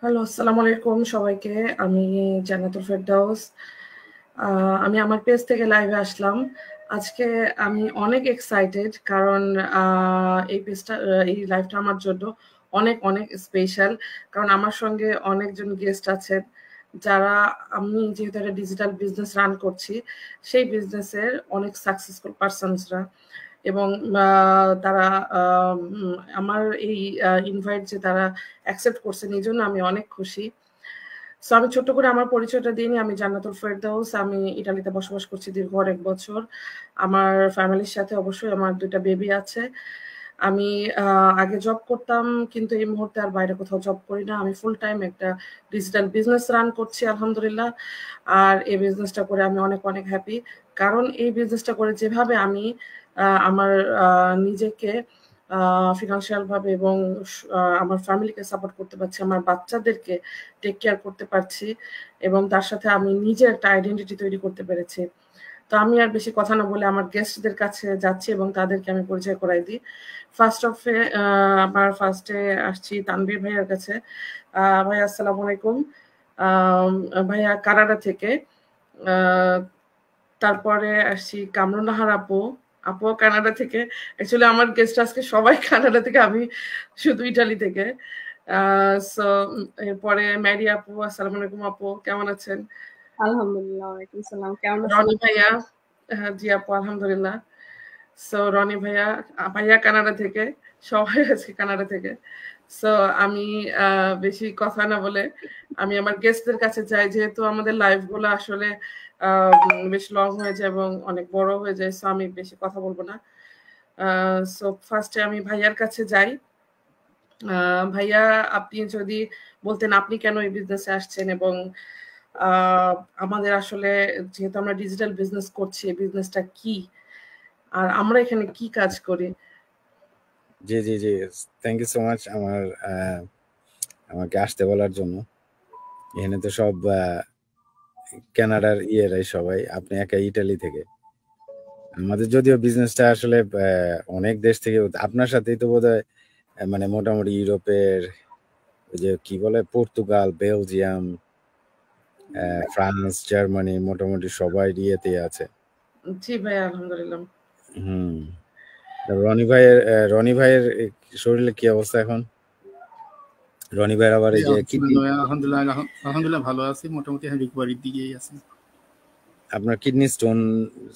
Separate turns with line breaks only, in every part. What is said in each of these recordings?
Hello, আসসালামু আলাইকুম সবাইকে। আমি জান্নাতুল ফেরদাউস। আমি আমার পেজ থেকে লাইভে আসলাম। আজকে আমি অনেক এক্সাইটেড কারণ এই লাইভটা আমার জন্য অনেক, অনেক স্পেশাল। কারণ আমার সঙ্গে অনেকজন গেস্ট আছেন, যারা আমি যেহেতু একটা ডিজিটাল বিজনেস রান করছি, সেই বিজনেসের অনেক সাকসেসফুল পারসনসরা এবং তারা আমার এই ইনভাইট যে তারা অ্যাকসেপ্ট করছেন, এজন্য আমি অনেক খুশি। সো আমি ছোট্ট করে আমার পরিচয়টা দিয়ে নিই। আমি জান্নাতুল ফেরদৌস। আমি ইটালিতে বসবাস করছি দীর্ঘ অনেক বছর। আমার ফ্যামিলির সাথে অবশ্যই আমার ২ টা বেবি আছে। আমি আগে জব করতাম, কিন্তু এই মুহূর্তে আর বাইরে কোথাও জব করি না। আমি ফুল টাইম একটা ডিজিটাল বিজনেস রান করছি আলহামদুলিল্লাহ। আর এই বিজনেসটা করে আমি অনেক, অনেক হ্যাপি। কারণ এই বিজনেসটা করে যেভাবে আমি আমার নিজেকে ফিন্যান্সিয়াল ভাবে এবং আমার ফ্যামিলিকে সাপোর্ট করতে পারছি, আমার বাচ্চাদেরকে টেক কেয়ার করতে পারছি এবং তার সাথে আমি নিজের একটা আইডেন্টিটি তৈরি করতে পেরেছি। তো আমি আর বেশি কথা না বলে আমার গেস্টদের কাছে যাচ্ছি এবং তাদেরকে আমি পরিচয় করাই দিই। আমার ফার্স্টে আসছি তানভীর ভাইয়ার কাছে। ভাইয়া আসসালামু আলাইকুম। আম ভাইয়া কানাডা থেকে। আ তারপরে আসছি কামরুন নাহার আপু। আপুও কানাডা থেকে। অ্যাকচুয়ালি আমার গেস্ট আজকে সবাই কানাডা থেকে, আমি শুধু ইটালি থেকে। আ সো এরপরে ম্যারি আপু। আসসালামু আলাইকুম আপু, কেমন আছেন?
আলহামদুলিল্লাহ, ওয়ালাইকুম সালাম। কেমন আছেন?
রনি ভাইয়া। হ্যাঁ, জি আপু আলহামদুলিল্লাহ। সো রনি ভাইয়া, ভাইয়া কানাডা থেকে। সবাই আজকে কানাডা থেকে। সো আমি বেশি কথা না বলে আমি আমার গেস্টদের কাছে যাই। যেহেতু আমাদের লাইভ গুলো আসলে বেশ লং হয়ে যায় এবং অনেক বড় হয়ে যায়। সো আমি বেশি কথা বলব না। সো ফার্স্টে আমি ভাইয়ার কাছে যাই। ভাইয়া, আপনি যদি বলতেন আপনি কেন এই বিজনেসে আসছেন এবং আ আমাদের আসলে যেহেতু আমরা ডিজিটাল বিজনেস করছি, এই বিজনেসটা কি? আর আমরা এখানে কি কাজ করি?
জি, জি, জি। থ্যাংক ইউ সো মাচ আমাকে আসতে বলার জন্য। এখানে তো সব কানাডার ইয়েরাই সবাই। আপনি একা ইটালি থেকে। আমাদের যদিও বিজনেসটা আসলে অনেক দেশ থেকে আপনার সাথেই তো বোধহয় মানে মোটামুটি ইউরোপের ওই যে কি বলে পর্তুগাল, বেলজিয়াম, ফ্রান্স, জার্মানি মোটামুটি সবাই ইয়েতেই আছে।
জি ভাইয়া, আলহামদুলিল্লাহ।
হুম। রনি ভাইয়ের শরীরে কি অবস্থা এখন? রনি ভাইয়ের আবার এই যে কিডনি,
আলহামদুলিল্লাহ ভালো আছি, মোটামুটি রিকভারির দিকেই আছি।
আপনার কিডনি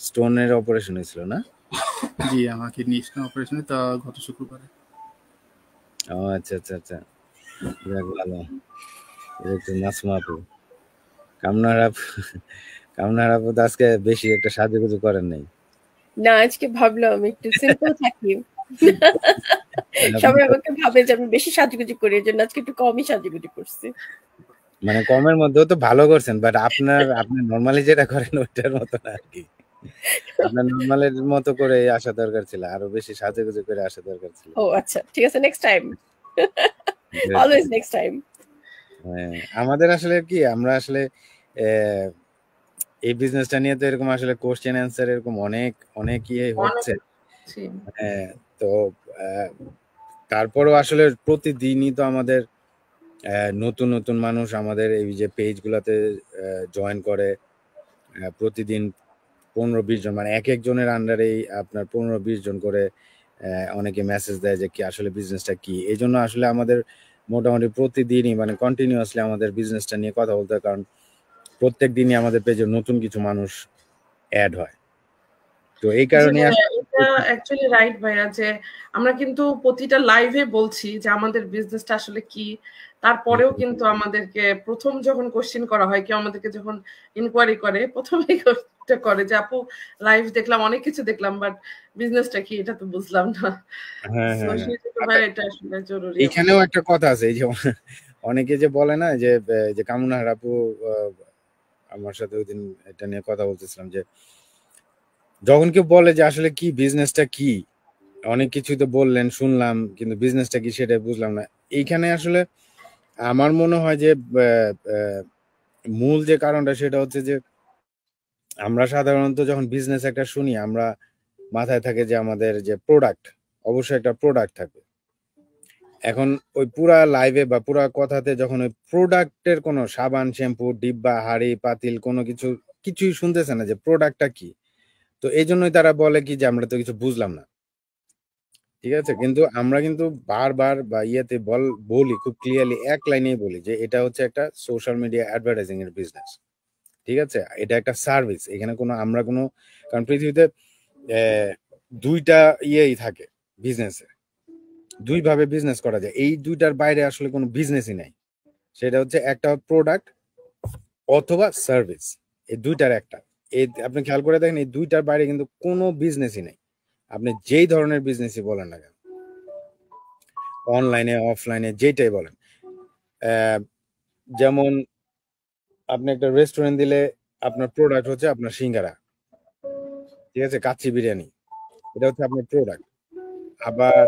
স্টোনের অপারেশন হয়েছিল না?
জি, আমার কিডনি স্টোন অপারেশনে তা গত শুক্রবারে।
ও আচ্ছা, আচ্ছা, আচ্ছা। যাক ভালো। এই তো নাসমা আপু। কামনার আপু কামনার আপু তো আজকে বেশি একটা সাজুগুজু করেন নাই।
না, আজকে ভাবলাম একটু সিম্পল থাকি।
আপনি
সবাই
তো
আমাকে ভাবে যে আমি বেশি সাজুগুজু করি, এজন্য আজকে একটু কমই সাজুগুজু করছি।
মানে কমের মধ্যেও তো ভালো করছেন, বাট আপনি নরমালি যেটা করেন ওইটার মতো না আরকি। আপনার নরমালের মতো করে আসা দরকার ছিল। আরো বেশি সাজুগুজু করে আসা দরকার ছিল।
ও আচ্ছা, ঠিক আছে, next time.
Great,
always
great.
Next time.
হ্যাঁ, আমাদের আসলে কি আমরা আসলে এই বিজনেসটা নিয়ে তো এরকম আসলে কোশ্চেন অ্যান্সার এরকম অনেক অনেক ইয়ে
অনেক
হচ্ছে।
জি।
হ্যাঁ, তো তারপরও আসলে প্রতিদিনই তো আমাদের নতুন নতুন মানুষ আমাদের এই যে পেজ গুলাতে জয়েন করে। প্রতিদিন 15-20 জন, মানে এক একজনের আন্ডারেই আপনার 15-20 জন করে অনেকে মেসেজ দেয় যে কি আসলে বিজনেসটা কি। এই জন্য আসলে আমাদের মোটামুটি প্রতিদিনই মানে কন্টিনিউয়াসলি আমাদের বিজনেসটা নিয়ে কথা বলতে হয়, কারণ প্রত্যেক দিনই আমাদের পেজে নতুন কিছু মানুষ অ্যাড হয়। তো এই
জি
কারণে
ভাইয়া, এটা অ্যাকচুয়ালি রাইট ভাইয়া যে আমরা কিন্তু প্রতিটা লাইভে বলছি যে আমাদের বিজনেসটা আসলে কি। তারপরেও কিন্তু আমাদেরকে ১ম যখন কোয়েশ্চেন করা হয়, কেউ আমাদেরকে যখন ইনকোয়ারি করে, ১ম এই কোয়েশ্চেনটা করে যে, "আপু, লাইভ দেখলাম, অনেক কিছু দেখলাম, বাট বিজনেসটা কি এটা তো বুঝলাম না।"
হ্যাঁ,
সো
হ্যাঁ, হ্যাঁ।
সেজন্য
আচ্ছা,
ভাইয়া এটা আসলে জরুরি আমাদের।
এখানেও একটা কথা আছে, এই যে অনেকে যে বলে না যে যে কামুনাহার আপু আহ, আমার সাথে ওইদিন এটা নিয়ে কথা বলতেছিলাম যে যখন কেউ বলে যে আসলে কি বিজনেসটা কি, অনেক কিছুই তো বললেন শুনলাম, কিন্তু বিজনেসটা কি সেটা বুঝলাম না। এইখানে আসলে আমার মনে হয় যে মূল যে কারণটা সেটা হচ্ছে যে আমরা সাধারণত যখন বিজনেস একটা শুনি, আমরা মাথায় থাকে যে আমাদের যে প্রোডাক্ট, অবশ্যই একটা প্রোডাক্ট থাকবে। এখন ওই পুরা লাইভে বা পুরা কথাতে যখন ওই প্রোডাক্টের কোনো সাবান শ্যাম্পু ডিব্বা হাড়ি পাতিল কোনো কিছুই শুনতেছে না যে প্রোডাক্টটা কি, তো এই জন্যই তারা বলে কি যে আমরা তো কিছু বুঝলাম না। ঠিক আছে, কিন্তু আমরা কিন্তু বারবার বা ইয়েতে বলি খুব ক্লিয়ারলি এক লাইনেই বলি যে এটা হচ্ছে একটা সোশ্যাল মিডিয়া অ্যাডভার্টাইজিং এর বিজনেস। ঠিক আছে, এটা একটা সার্ভিস। এখানে আমরা কোনো, কারণ পৃথিবীতে দুইটা ইয়েই থাকে বিজনেসে, দুইভাবে বিজনেস করা যায়, এই দুইটার বাইরে আসলে কোনো বিজনেসই নাই। সেটা হচ্ছে একটা প্রোডাক্ট অথবা সার্ভিস, এই দুইটার একটা। আপনি খেয়াল করে দেখেন এই দুইটার বাইরে কিন্তু কোনো বিজনেসই নেই, আপনি যেই ধরনের বিজনেসই বলেন না কেন, অনলাইনে অফলাইনে যেটাই বলেন। যেমন আপনি একটা রেস্টুরেন্ট দিলে আপনার প্রোডাক্ট হচ্ছে আপনার সিঙ্গারা, ঠিক আছে, কাচ্চি বিরিয়ানি, এটা হচ্ছে আপনার প্রোডাক্ট। আবার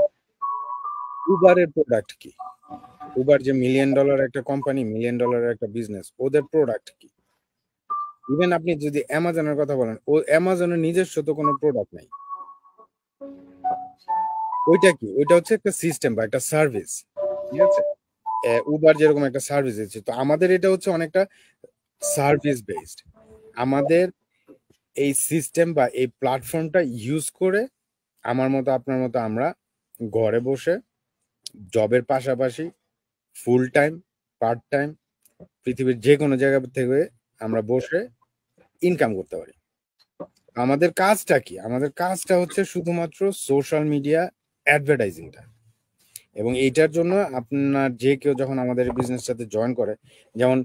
উবারের প্রোডাক্ট কি? উবার যে $1 মিলিয়ন একটা কোম্পানি, $1 মিলিয়ন একটা বিজনেস, ওদের প্রোডাক্ট কি? ইভেন আপনি যদি অ্যামাজনের কথা বলেন, ও অ্যামাজনের নিজস্ব তো কোনো প্রোডাক্ট নাই। ওইটা কি? ওইটা হচ্ছে একটা সিস্টেম বা একটা সার্ভিস। ঠিক আছে, উবার যেরকম একটা সার্ভিস দিচ্ছে, তো আমাদের এটা হচ্ছে অনেকটা সার্ভিস বেসড। আমাদের এই সিস্টেম বা এই প্ল্যাটফর্মটা ইউজ করে আমার মতো আপনার মতো আমরা ঘরে বসে জবের পাশাপাশি ফুল টাইম পার্ট টাইম পৃথিবীর যে কোনো জায়গা থেকে আমরা বসে ইনকাম করতে পারি। আমাদের কাজটা কি? আমাদের কাজটা হচ্ছে শুধুমাত্র সোশ্যাল মিডিয়া অ্যাডভার্টাইজিংটা। এবং এইটার জন্য আপনার যে কেউ যখন আমাদের বিজনেস সাথে জয়েন করে, যেমন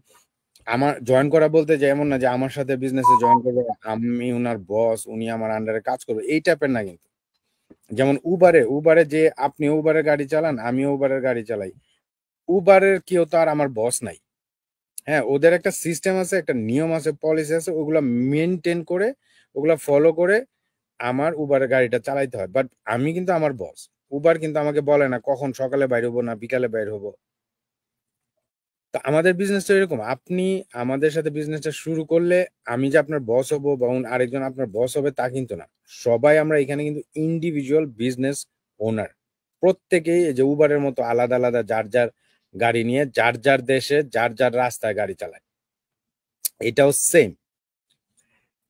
আমার জয়েন করা বলতে যে এমন না যে আমার সাথে বিজনেসে জয়েন করবে আমি উনার বস, উনি আমার আন্ডারে কাজ করবে, এই টাইপের না। কিন্তু যেমন উবারে যে আপনি উবারের গাড়ি চালান, আমিও উবারের গাড়ি চালাই, উবারের কেউ তো আর আমার বস নাই। হ্যাঁ, ওদের একটা সিস্টেম আছে, একটা নিয়ম আছে, পলিসি আছে, ওগুলা মেনটেন করে, ওগুলা ফলো করে আমার উবারের গাড়িটা চালাইতে হয়। বাট আমি কিন্তু আমার বস, উবার কিন্তু আমাকে বলে না কখন সকালে বাইর হবো না বিকালে বাইর হবো। তো আমাদের বিজনেসটা এরকম, আপনি আমাদের সাথে বিজনেসটা শুরু করলে আমি যে আপনার বস হবো বা আরেকজন আপনার বস হবে তা কিন্তু না। সবাই আমরা এখানে কিন্তু ইন্ডিভিজুয়াল বিজনেস ওনার। প্রত্যেকেই এই যে উবারের মতো আলাদা আলাদা যার যার গাড়ি নিয়ে যার যার দেশে যার যার রাস্তায় গাড়ি চালায়, এটাও সেম।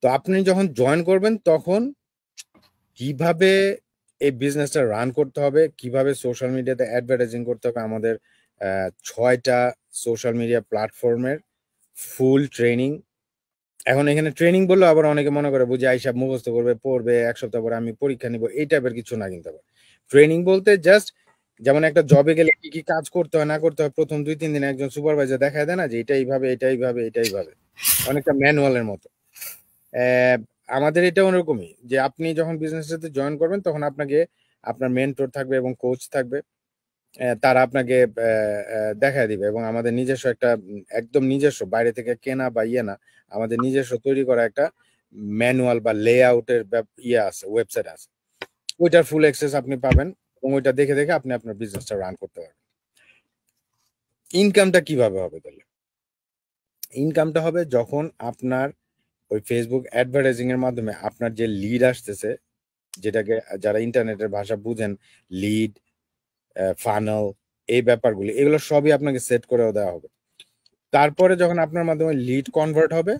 তো আপনি যখন জয়েন করবেন তখন কিভাবে এই বিজনেসটা রান করতে হবে, কিভাবে সোশ্যাল মিডিয়াতে অ্যাডভার্টাইজিং করতে হবে, আমাদের 6টা সোশ্যাল মিডিয়া প্ল্যাটফর্মের ফুল ট্রেনিং। এখন এখানে ট্রেনিং বললে আবার অনেকে মনে করে বুঝে আইসব মুখস্থ করবে, পড়বে, এক সপ্তাহ পরে আমি পরীক্ষা নিব, এই টাইপের কিছু না। কিন্তু ট্রেনিং বলতে জাস্ট যেমন একটা জবে গেলে কি কি কাজ করতে হয় না করতে হয় প্রথম 2-3 দিন একজন সুপারভাইজার দেখায় দেয় না যে এটা এইভাবে এটা এইভাবে এটা এইভাবে, অনেকটা ম্যানুয়ালের মতো। আমাদের এটা ওরকমই যে আপনি যখন বিজনেসের সাথে জয়েন করবেন তখন আপনাকে আপনার মেন্টর থাকবে এবং কোচ থাকবে, তারা আপনাকে দেখায় দিবে। এবং আমাদের নিজস্ব একটা একদম নিজস্ব বাইরে থেকে কেনা বা ইয়ে না, আমাদের নিজস্ব তৈরি করা একটা ম্যানুয়াল বা লেআউটের ইয়ে আছে, ওয়েবসাইট আছে, ওইটার ফুল অ্যাক্সেস আপনি পাবেন এবং ওইটা দেখে দেখে আপনি আপনার বিজনেসটা রান করতে পারবেন। ইনকামটা কিভাবে হবে তাহলে? ইনকামটা হবে যখন আপনার ওই ফেসবুক অ্যাডভার্টাইজিং এর মাধ্যমে আপনার যে লিড আসতেছে, যেটাকে যারা ইন্টারনেটের ভাষা বুঝেন, লিড, ফানেল, এই ব্যাপারগুলি এগুলো সবই আপনাকে সেট করেও দেওয়া হবে। তারপরে যখন আপনার মাধ্যমে লিড কনভার্ট হবে,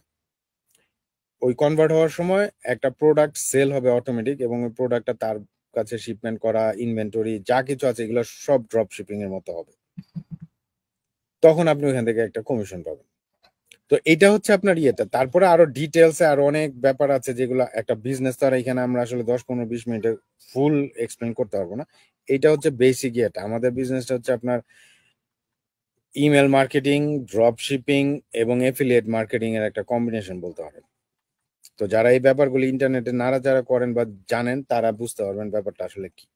ওই কনভার্ট হওয়ার সময় একটা প্রোডাক্ট সেল হবে অটোমেটিক, এবং ওই প্রোডাক্টটা তার কাছে শিপমেন্ট করা, ইনভেন্টরি যা কিছু আছে এগুলো সব ড্রপ শিপিং এর মতো হবে। তখন আপনি ওখান থেকে একটা কমিশন পাবেন। তো এটা হচ্ছে আপনার ইয়েটা। তারপরে আরো ডিটেলসে আরো অনেক ব্যাপার আছে যেগুলো একটা বিজনেস, তার এখানে আমরা আসলে 10-15-20 মিনিটে ফুল এক্সপ্লেন করতে পারবো না। এটা হচ্ছে বেসিক ইয়েটা। আমাদের বিজনেসটা হচ্ছে আপনার ইমেল মার্কেটিং, ড্রপ শিপিং এবং এফিলিয়েট মার্কেটিং এর একটা কম্বিনেশন বলতে পারেন। তো যারা এই ব্যাপারগুলি ইন্টারনেটে নাড়াচাড়া করেন বা জানেন তারা বুঝতে পারবেন ব্যাপারটা আসলে কি।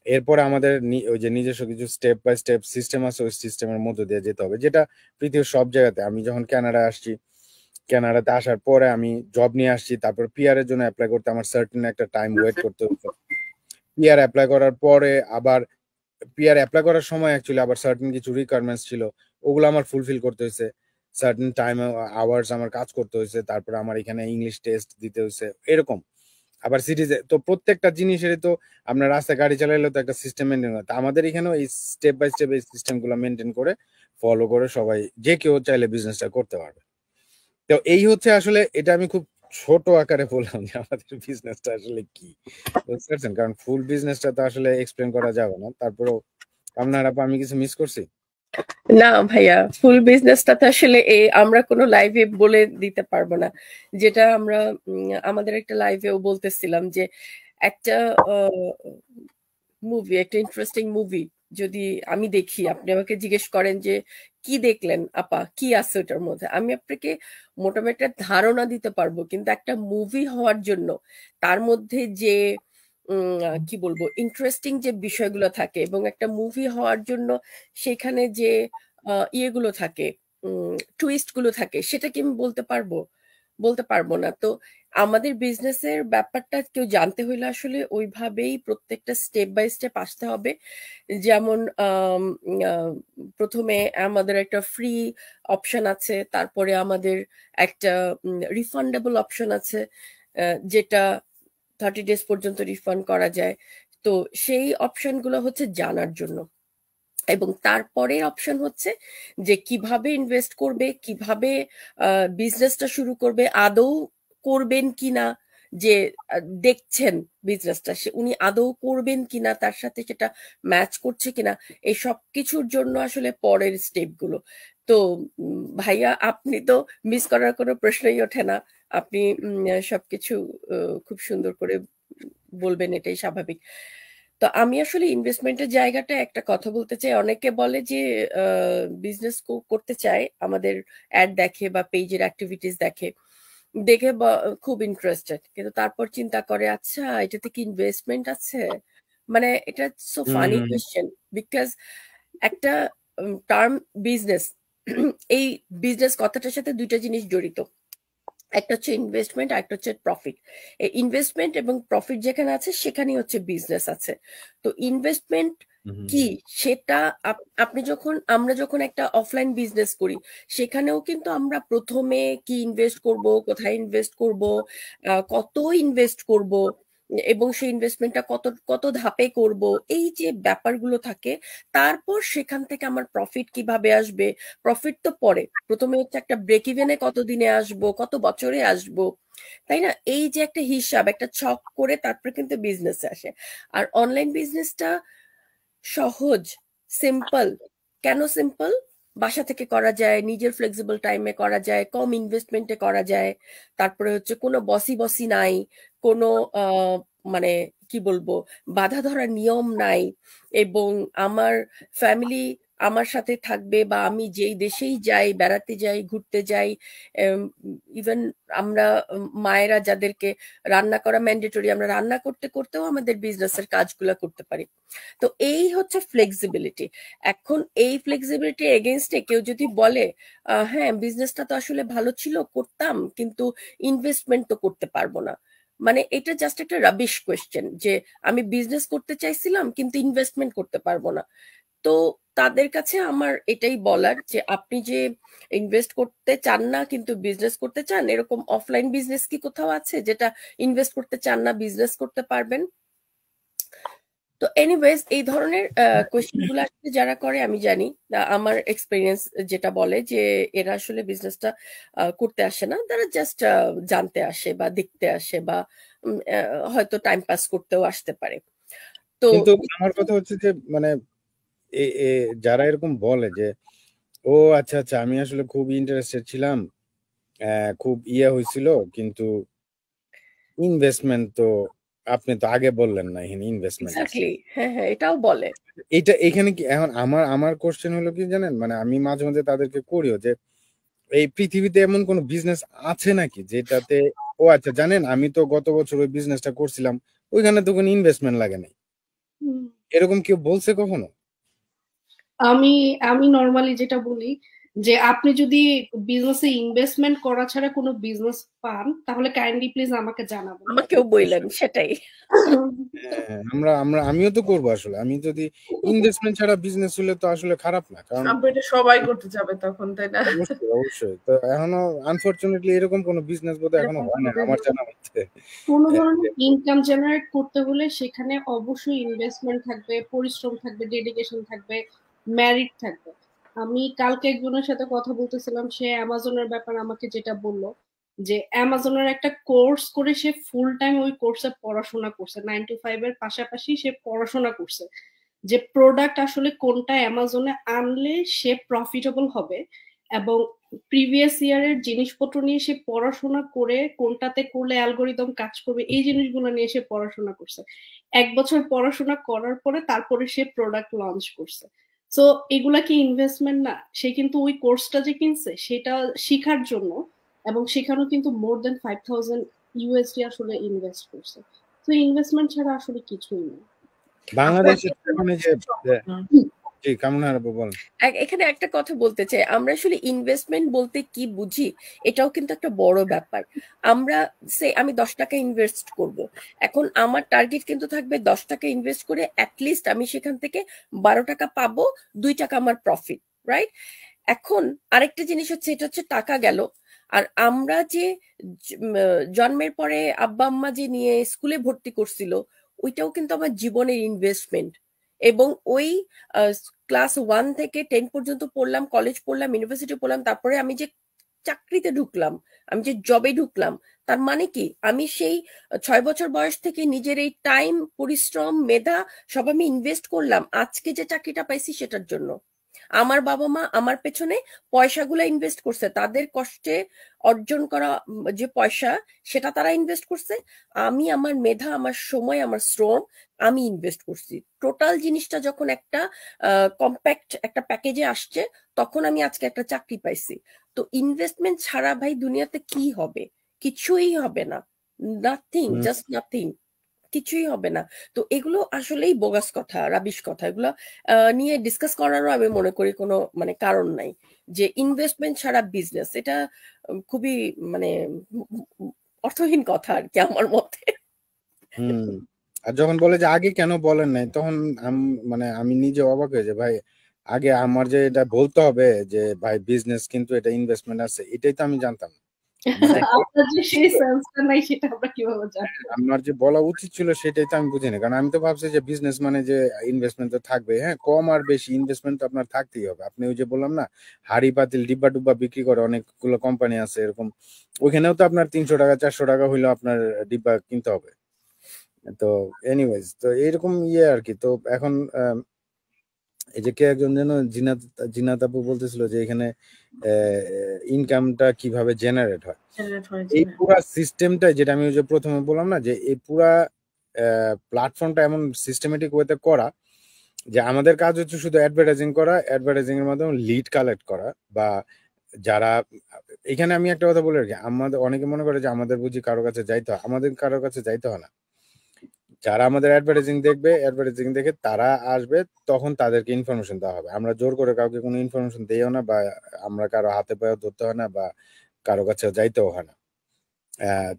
এরপরে আমাদের ওই যে নিজস্ব কিছু স্টেপ বাই স্টেপ সিস্টেম আছে, ওই সিস্টেমের মধ্যে দিয়ে যেতে হবে, যেটা পৃথিবীর সব জায়গাতে। আমি যখন কানাডায় আসছি, কানাডাতে আসার পরে আমি জব নিয়ে আসছি, তারপর পিআর এর জন্য অ্যাপ্লাই করতে আমার সার্টেন একটা টাইম ওয়েট করতে হতো। পিআর অ্যাপ্লাই করার পরে আবার পিআর অ্যাপ্লাই করার সময় অ্যাকচুয়ালি আবার সার্টেন কিছু রিকোয়ারমেন্টস ছিল, ওগুলো আমার ফুলফিল করতে হয়েছে। সার্টেন টাইম আওয়ার্স আমার কাজ করতে হয়েছে, তারপরে আমার এখানে ইংলিশ টেস্ট দিতে হয়েছে, এরকম। আবার সিটিজে তো প্রত্যেকটা জিনিসেরই তো আপনার রাস্তায় গাড়ি চালাইলে তো একটা সিস্টেম মেনটেন হয়। আমাদের এখানেও এই স্টেপ বাই স্টেপ এই সিস্টেম গুলো মেনটেন করে ফলো করে সবাই যে কেউ চাইলে বিজনেসটা করতে পারবে। তো এই হচ্ছে আসলে, এটা আমি খুব ছোট আকারে বললাম যে আমাদের বিজনেসটা আসলে কি, বুঝতে পারছেন? কারণ ফুল বিজনেসটা তো আসলে এক্সপ্লেন করা যাবে না। তারপরেও আপনার আপা আমি কিছু মিস করছি?
না ভাইয়া, ফুল বিজনেসটা তো আসলে আমরা কোনো লাইভে বলে দিতে পারবো না। যেটা আমরা আমাদের একটা লাইভেও বলতেছিলাম যে একটা মুভি, একটা ইন্টারেস্টিং মুভি যদি আমি দেখি, আপনি আমাকে জিজ্ঞেস করেন যে কি দেখলেন আপা, কি আছে ওটার মধ্যে, আমি আপনাকে মোটামুটি একটা ধারণা দিতে পারবো। কিন্তু একটা মুভি হওয়ার জন্য তার মধ্যে যে কি বলবো, ইন্টারেস্টিং যে বিষয়গুলো থাকে, এবং একটা মুভি হওয়ার জন্য সেখানে যে ইয়েগুলো থাকে, টুইস্ট গুলো থাকে, সেটা কি আমি বলতে পারবো না। তো আমাদের বিজনেসের ব্যাপারটা কেউ জানতে হইলে আসলে ওইভাবেই প্রত্যেকটা স্টেপ বাই স্টেপ আসতে হবে। যেমন প্রথমে আমাদের একটা ফ্রি অপশন আছে, তারপরে আমাদের একটা রিফান্ডেবল অপশন আছে, যেটা 30 ডেজ পর্যন্ত রিফান্ড করা যায়। তো সেই অপশনগুলো হচ্ছে জানার জন্য। এবং তারপরের অপশন হচ্ছে যে কিভাবে ইনভেস্ট করবে, কিভাবে বিজনেসটা শুরু করবে, আদৌ করবেন কিনা, যে দেখছেন বিজনেসটা উনি আদৌ করবেন কিনা, তার সাথে সেটা ম্যাচ করছে কিনা, এই সব কিছুর জন্য আসলে পরের স্টেপগুলো। তো ভাইয়া, আপনি তো মিস করার কোনো প্রশ্নই ওঠে না। আপনি সবকিছু খুব সুন্দর করে বলবেন, এটাই স্বাভাবিক। তো আমি আসলে ইনভেস্টমেন্টের জায়গাটা একটা কথা বলতে চাই। অনেকে বলে যে বিজনেস করতে চায়, আমাদের অ্যাড দেখে বা পেজের অ্যাক্টিভিটিস দেখে খুব ইন্টারেস্টেড, কিন্তু তারপর চিন্তা করে আচ্ছা এটাতে কি ইনভেস্টমেন্ট আছে? মানে এটা সো ফানি কোয়েশ্চেন, বিকজ একটা টার্ম বিজনেস, এই বিজনেস কথাটার সাথে দুইটা জিনিস জড়িত। একটা হচ্ছে ইনভেস্টমেন্ট, আর একটা হচ্ছে প্রফিট। ইনভেস্টমেন্ট এবং প্রফিট যেখানে আছে সেখানেই হচ্ছে বিজনেস আছে। তো ইনভেস্টমেন্ট কি সেটা আমরা যখন একটা অফলাইন বিজনেস করি, সেখানেও কিন্তু আমরা প্রথমে কি ইনভেস্ট করব, কোথায় ইনভেস্ট করব, কত ইনভেস্ট করব, এবং সেই ইনভেস্টমেন্টটা কত কত ধাপে করব, এই যে ব্যাপারগুলো থাকে। তারপর সেখান থেকে আমার প্রফিট কিভাবে আসবে, প্রফিট তো পরে, প্রথমে হচ্ছে একটা ব্রেক ইভেনে কত দিনে আসবো, কত বছরে আসবো, তাই না? এই যে একটা হিসাব, একটা ছক করে তারপর কিন্তু বিজনেস আসে। আর অনলাইন বিজনেসটা সহজ, সিম্পল। কেন সিম্পল? বাসা থেকে করা যায়, নিজের ফ্লেক্সিবল টাইমে করা যায়, কম ইনভেস্টমেন্টে করা যায়। তারপরে হচ্ছে কোনো বসি নাই, কোনো মানে কি বলবো, বাধা ধরার নিয়ম নাই, এবং আমার ফ্যামিলি আমার সাথে থাকবে, বা আমি যেই দেশেই যাই, বেড়াতে যাই, ঘুরতে যাই, ইভেন আমরা মায়েরা যাদেরকে রান্না করা ম্যান্ডেটরি, আমরা রান্না করতে করতেও আমাদের বিজনেসের কাজগুলো করতে পারি। তো এই হচ্ছে ফ্লেক্সিবিলিটি। এখন এই ফ্লেক্সিবিলিটি এগেনস্টে কেউ যদি বলে হ্যাঁ বিজনেসটা তো আসলে ভালো ছিল, করতাম, কিন্তু ইনভেস্টমেন্ট তো করতে পারবো না, মানে এটা জাস্ট একটা রাবিশ কোয়েশ্চেন, যে আমি বিজনেস করতে চাইছিলাম কিন্তু ইনভেস্টমেন্ট করতে পারবো না। তো তাদের কাছে আমার এটাই বলার, যে আপনি যে ইনভেস্ট করতে চান না কিন্তু বিজনেস করতে চান, এরকম অফলাইন বিজনেস কি কোথাও আছে যেটা ইনভেস্ট করতে চান না, বিজনেস করতে পারবেন? তো এনিওয়েজ, এই ধরনের কোয়েশ্চেন গুলো আসলে যারা করে, আমি জানি আমার এক্সপিরিয়েন্স যেটা বলে যে এরা আসলে বিজনেসটা করতে আসে না, তারা জাস্ট জানতে আসে বা দেখতে আসে, বা হয়তো টাইম পাস করতেও আসতে পারে। তো
কিন্তু আমার কথা হচ্ছে যে মানে যারা এরকম বলে যে ও আচ্ছা আচ্ছা আমি আসলে খুব ইন্টারেস্টেড ছিলাম, খুব হয়েছিল, কিন্তু ইনভেস্টমেন্ট তো আপনি তো আগে বললেন না, এখানে ইনভেস্টমেন্ট আছে।
এক্স্যাক্টলি, হ্যাঁ হ্যাঁ, এটাও বলে।
এটা এখানে কি এখন আমার কোশ্চেন হলো কি জানেন, মানে আমি মাঝে মাঝে তাদেরকে করিও যে এই পৃথিবীতে এমন কোন বিজনেস আছে নাকি যেটাতে, ও আচ্ছা জানেন আমি তো গত বছর ওই বিজনেসটা করছিলাম, ওইখানে তো কোনো ইনভেস্টমেন্ট লাগে নাই, এরকম কেউ বলছে কখনো?
আমি আমি নর্মালি যেটা বলি
যে আপনি যদি বিজনেসে ইনভেস্টমেন্ট করা ছাড়া কোনো বিজনেস পান তাহলে কাইন্ডলি প্লিজ আমাকে জানাবেন।
আমাকেও বললেন সেটাই।
হ্যাঁ, আমিও তো করবো আসলে। আমি যদি ইনভেস্টমেন্ট ছাড়া বিজনেস হলে তো আসলে খারাপ না, কারণ
এটা সবাই করতে যাবে তখন, তাই না?
অবশ্যই তো এখনো আনফরচুনেটলি এরকম কোনো বিজনেস বোধহয় এখনো হয় না আমার জানা মতে।
কোনো ধরনের ইনকাম জেনারেট করতে হলে সেখানে অবশ্যই ইনভেস্টমেন্ট থাকবে, পরিশ্রম থাকবে, ডেডিকেশন থাকবে, ম্যারিট থাকবে। আমি কালকে একজনের সাথে কথা বলতেছিলাম, সে অ্যামাজনের ব্যাপারে আমাকে যেটা বললো যে অ্যামাজনের একটা কোর্স করে সে ফুল টাইম ওই কোর্সে পড়াশোনা করছে, 9 to 5 এর পাশাপাশি সে পড়াশোনা করছে যে প্রোডাক্ট আসলে কোনটা অ্যামাজনে আনলে সে প্রফিটেবল হবে, এবং প্রিভিয়াস ইয়ারের জিনিসপত্র নিয়ে সে পড়াশোনা করে কোনটাতে করলে অ্যালগোরিদম কাজ করবে এই জিনিসগুলো নিয়ে সে পড়াশোনা করছে। 1 বছর পড়াশোনা করার পরে তারপরে সে প্রোডাক্ট লঞ্চ করছে। সো এগুলা কি ইনভেস্টমেন্ট না? সে কিন্তু ওই কোর্সটা যে কিনছে সেটা শিখার জন্য, এবং সেখানে কিন্তু মোর দেন 5000 USD আসলে ইনভেস্ট করছে। তো ইনভেস্টমেন্ট ছাড়া আসলে কিছুই নেই।
বাংলাদেশে কেমন বল।
এখানে একটা কথা বলতে চাই, আমরা আসলে ইনভেস্টমেন্ট বলতে কি বুঝি এটাও কিন্তু একটা বড় ব্যাপার। আমরা আমি 10 টাকা ইনভেস্ট করব, এখন আমার টার্গেট কিন্তু থাকবে 10 টাকা ইনভেস্ট করে অ্যাটলিস্ট আমি সেখান থেকে 12 টাকা পাবো, 2 টাকা আমার প্রফিট, রাইট? এখন আরেকটা জিনিস হচ্ছে, এটা হচ্ছে টাকা গেল, আর আমরা যে জন্মের পরে আব্বা আম্মা যে নিয়ে স্কুলে ভর্তি করছিল ওইটাও কিন্তু আমার জীবনের ইনভেস্টমেন্ট। এবং ওই ক্লাস 1 থেকে 10 পর্যন্ত পড়লাম, কলেজ পড়লাম, ইউনিভার্সিটি পড়লাম, তারপরে আমি যে চাকরিতে ঢুকলাম, আমি যে জবে ঢুকলাম, তার মানে কি আমি সেই 6 বছর বয়স থেকে নিজের এই টাইম, পরিশ্রম, মেধা সব আমি ইনভেস্ট করলাম আজকে যে চাকরিটা পাইছি সেটার জন্য। আমার বাবা মা আমার পেছনে পয়সাগুলো ইনভেস্ট করছে, তাদের কষ্টে অর্জন করা যে পয়সা সেটা তারা ইনভেস্ট করছে। আমি আমার মেধা, আমার সময়, আমার শ্রম আমি ইনভেস্ট করছি। টোটাল জিনিসটা যখন একটা কম্প্যাক্ট একটা প্যাকেজে আসছে তখন আমি আজকে একটা চাকরি পাইছি। তো ইনভেস্টমেন্ট ছাড়া ভাই দুনিয়াতে কি হবে? কিছুই হবে না, নাথিং, জাস্ট নাথিং, কিছুই হবে না। তো এগুলো আসলেই বোগাস কথা, রাবিশ কথা, এগুলো নিয়ে ডিসকাস করারও আমি মনে করি কোনো মানে কারণ নাই। যে ইনভেস্টমেন্ট ছাড়া বিজনেস, এটা খুবই মানে অর্থহীন কথা আর কি আমার মতে।
আর যখন বলে যে আগে কেন বলেন নাই, তখন মানে আমি নিজে অবাক হয়ে যাই। ভাই আগে আমার যে এটা বলতে হবে যে ভাই বিজনেস কিন্তু এটা ইনভেস্টমেন্ট আছে, এটাই তো আমি জানতাম।
আপনার যে সেই সেন্সটা নাই সেটা আমরা কিভাবে জানবো?
আমার যে বলা উচিত ছিল সেটাই তো আমি বুঝি না, কারণ আমি তো ভাবছি যে বিজনেস মানে যে ইনভেস্টমেন্ট তো থাকবে, হ্যাঁ কম আর বেশি ইনভেস্টমেন্ট তো আপনার থাকতেই হবে। আপনি ওই যে বললাম না, হাড়ি পাতিল ডিব্বা ডুব্বা বিক্রি করে অনেকগুলো কোম্পানি আছে এরকম, ওইখানেও তো আপনার 300 টাকা 400 টাকা হইলেও আপনার ডিব্বা কিনতে হবে। তো এনিওয়েজ, তো এইরকম আর কি। তো এখন এই যে কে একজন যেন জিনাত আপু বলতেছিল যে এখানে ইনকামটা কিভাবে জেনারেট হয়, এই পুরা সিস্টেমটা, যেটা আমি ওই যে প্রথমে বললাম না, যে এই পুরা প্ল্যাটফর্মটা এমন সিস্টেমেটিক ওয়েতে করা যে আমাদের কাজ হচ্ছে শুধু অ্যাডভার্টাইজিং করা, অ্যাডভার্টাইজিং এর মাধ্যমে লিড কালেক্ট করা। বা যারা এখানে আমি একটা কথা বলে রাখি, আমাদের অনেকে মনে করে যে আমাদের বুঝি কারো কাছে যাইতে হয়, আমাদের কারো কাছে যাইতে হয় না। যারা আমাদের অ্যাডভার্টাইজিং দেখবে, অ্যাডভার্টাইজিং দেখে তারা আসবে, তখন তাদেরকে ইনফরমেশন দেওয়া হবে। আমরা জোর করে কাউকে কোনো ইনফরমেশন দিইও না, বা আমরা কারো হাতে পায়ে ধরতে হয় না, বা কারো কাছে যাইতেও হয় না।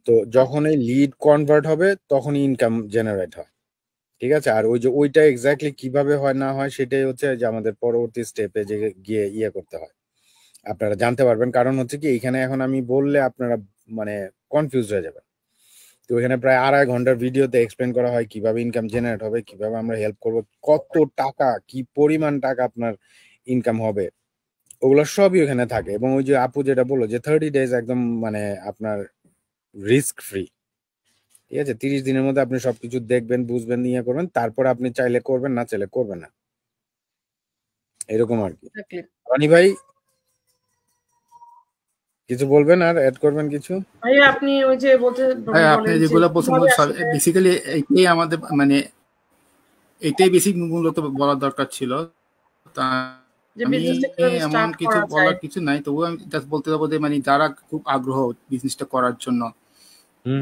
তো যখন এই লিড কনভার্ট হবে তখনই ইনকাম জেনারেট হয়, ঠিক আছে? আর ওই যে ওইটা এক্স্যাক্টলি কিভাবে হয় না হয় সেটাই হচ্ছে যে আমাদের পরবর্তী স্টেপে যে গিয়ে করতে হয়, আপনারা জানতে পারবেন। কারণ হচ্ছে কি, এখানে এখন আমি বললে আপনারা মানে কনফিউজ হয়ে যাবেন। তো এখানে প্রায় 2.5 ঘন্টার ভিডিওতে এক্সপ্লেন করা হয় কিভাবে ইনকাম জেনারেট হবে, কিভাবে আমরা হেল্প করব, কত টাকা, কি পরিমাণ টাকা আপনার ইনকাম হবে, ওগুলো সবই ওখানে থাকে। এবং ওই যে আপু যেটা বললো যে 30 ডেজ একদম মানে আপনার রিস্ক ফ্রি, ঠিক আছে? 30 দিনের মধ্যে আপনি সবকিছু দেখবেন, বুঝবেন, করবেন, তারপর আপনি চাইলে করবেন, না চাইলে করবেন না, এরকম আর কি। রানী ভাই কিছু বলবেন আর অ্যাড করবেন কিছু?
ভাই আপনি ওই যে
আপনি যেগুলো বলছেন বেসিক্যালি এইটাই আমাদের মানে এটাই বেসিক মূলত বলার দরকার ছিল। আমি এমন কিছু বলার কিছু নাই, তবুও আমি জাস্ট বলতে যাবো যে মানে যারা খুব আগ্রহ বিজনেসটা করার জন্য,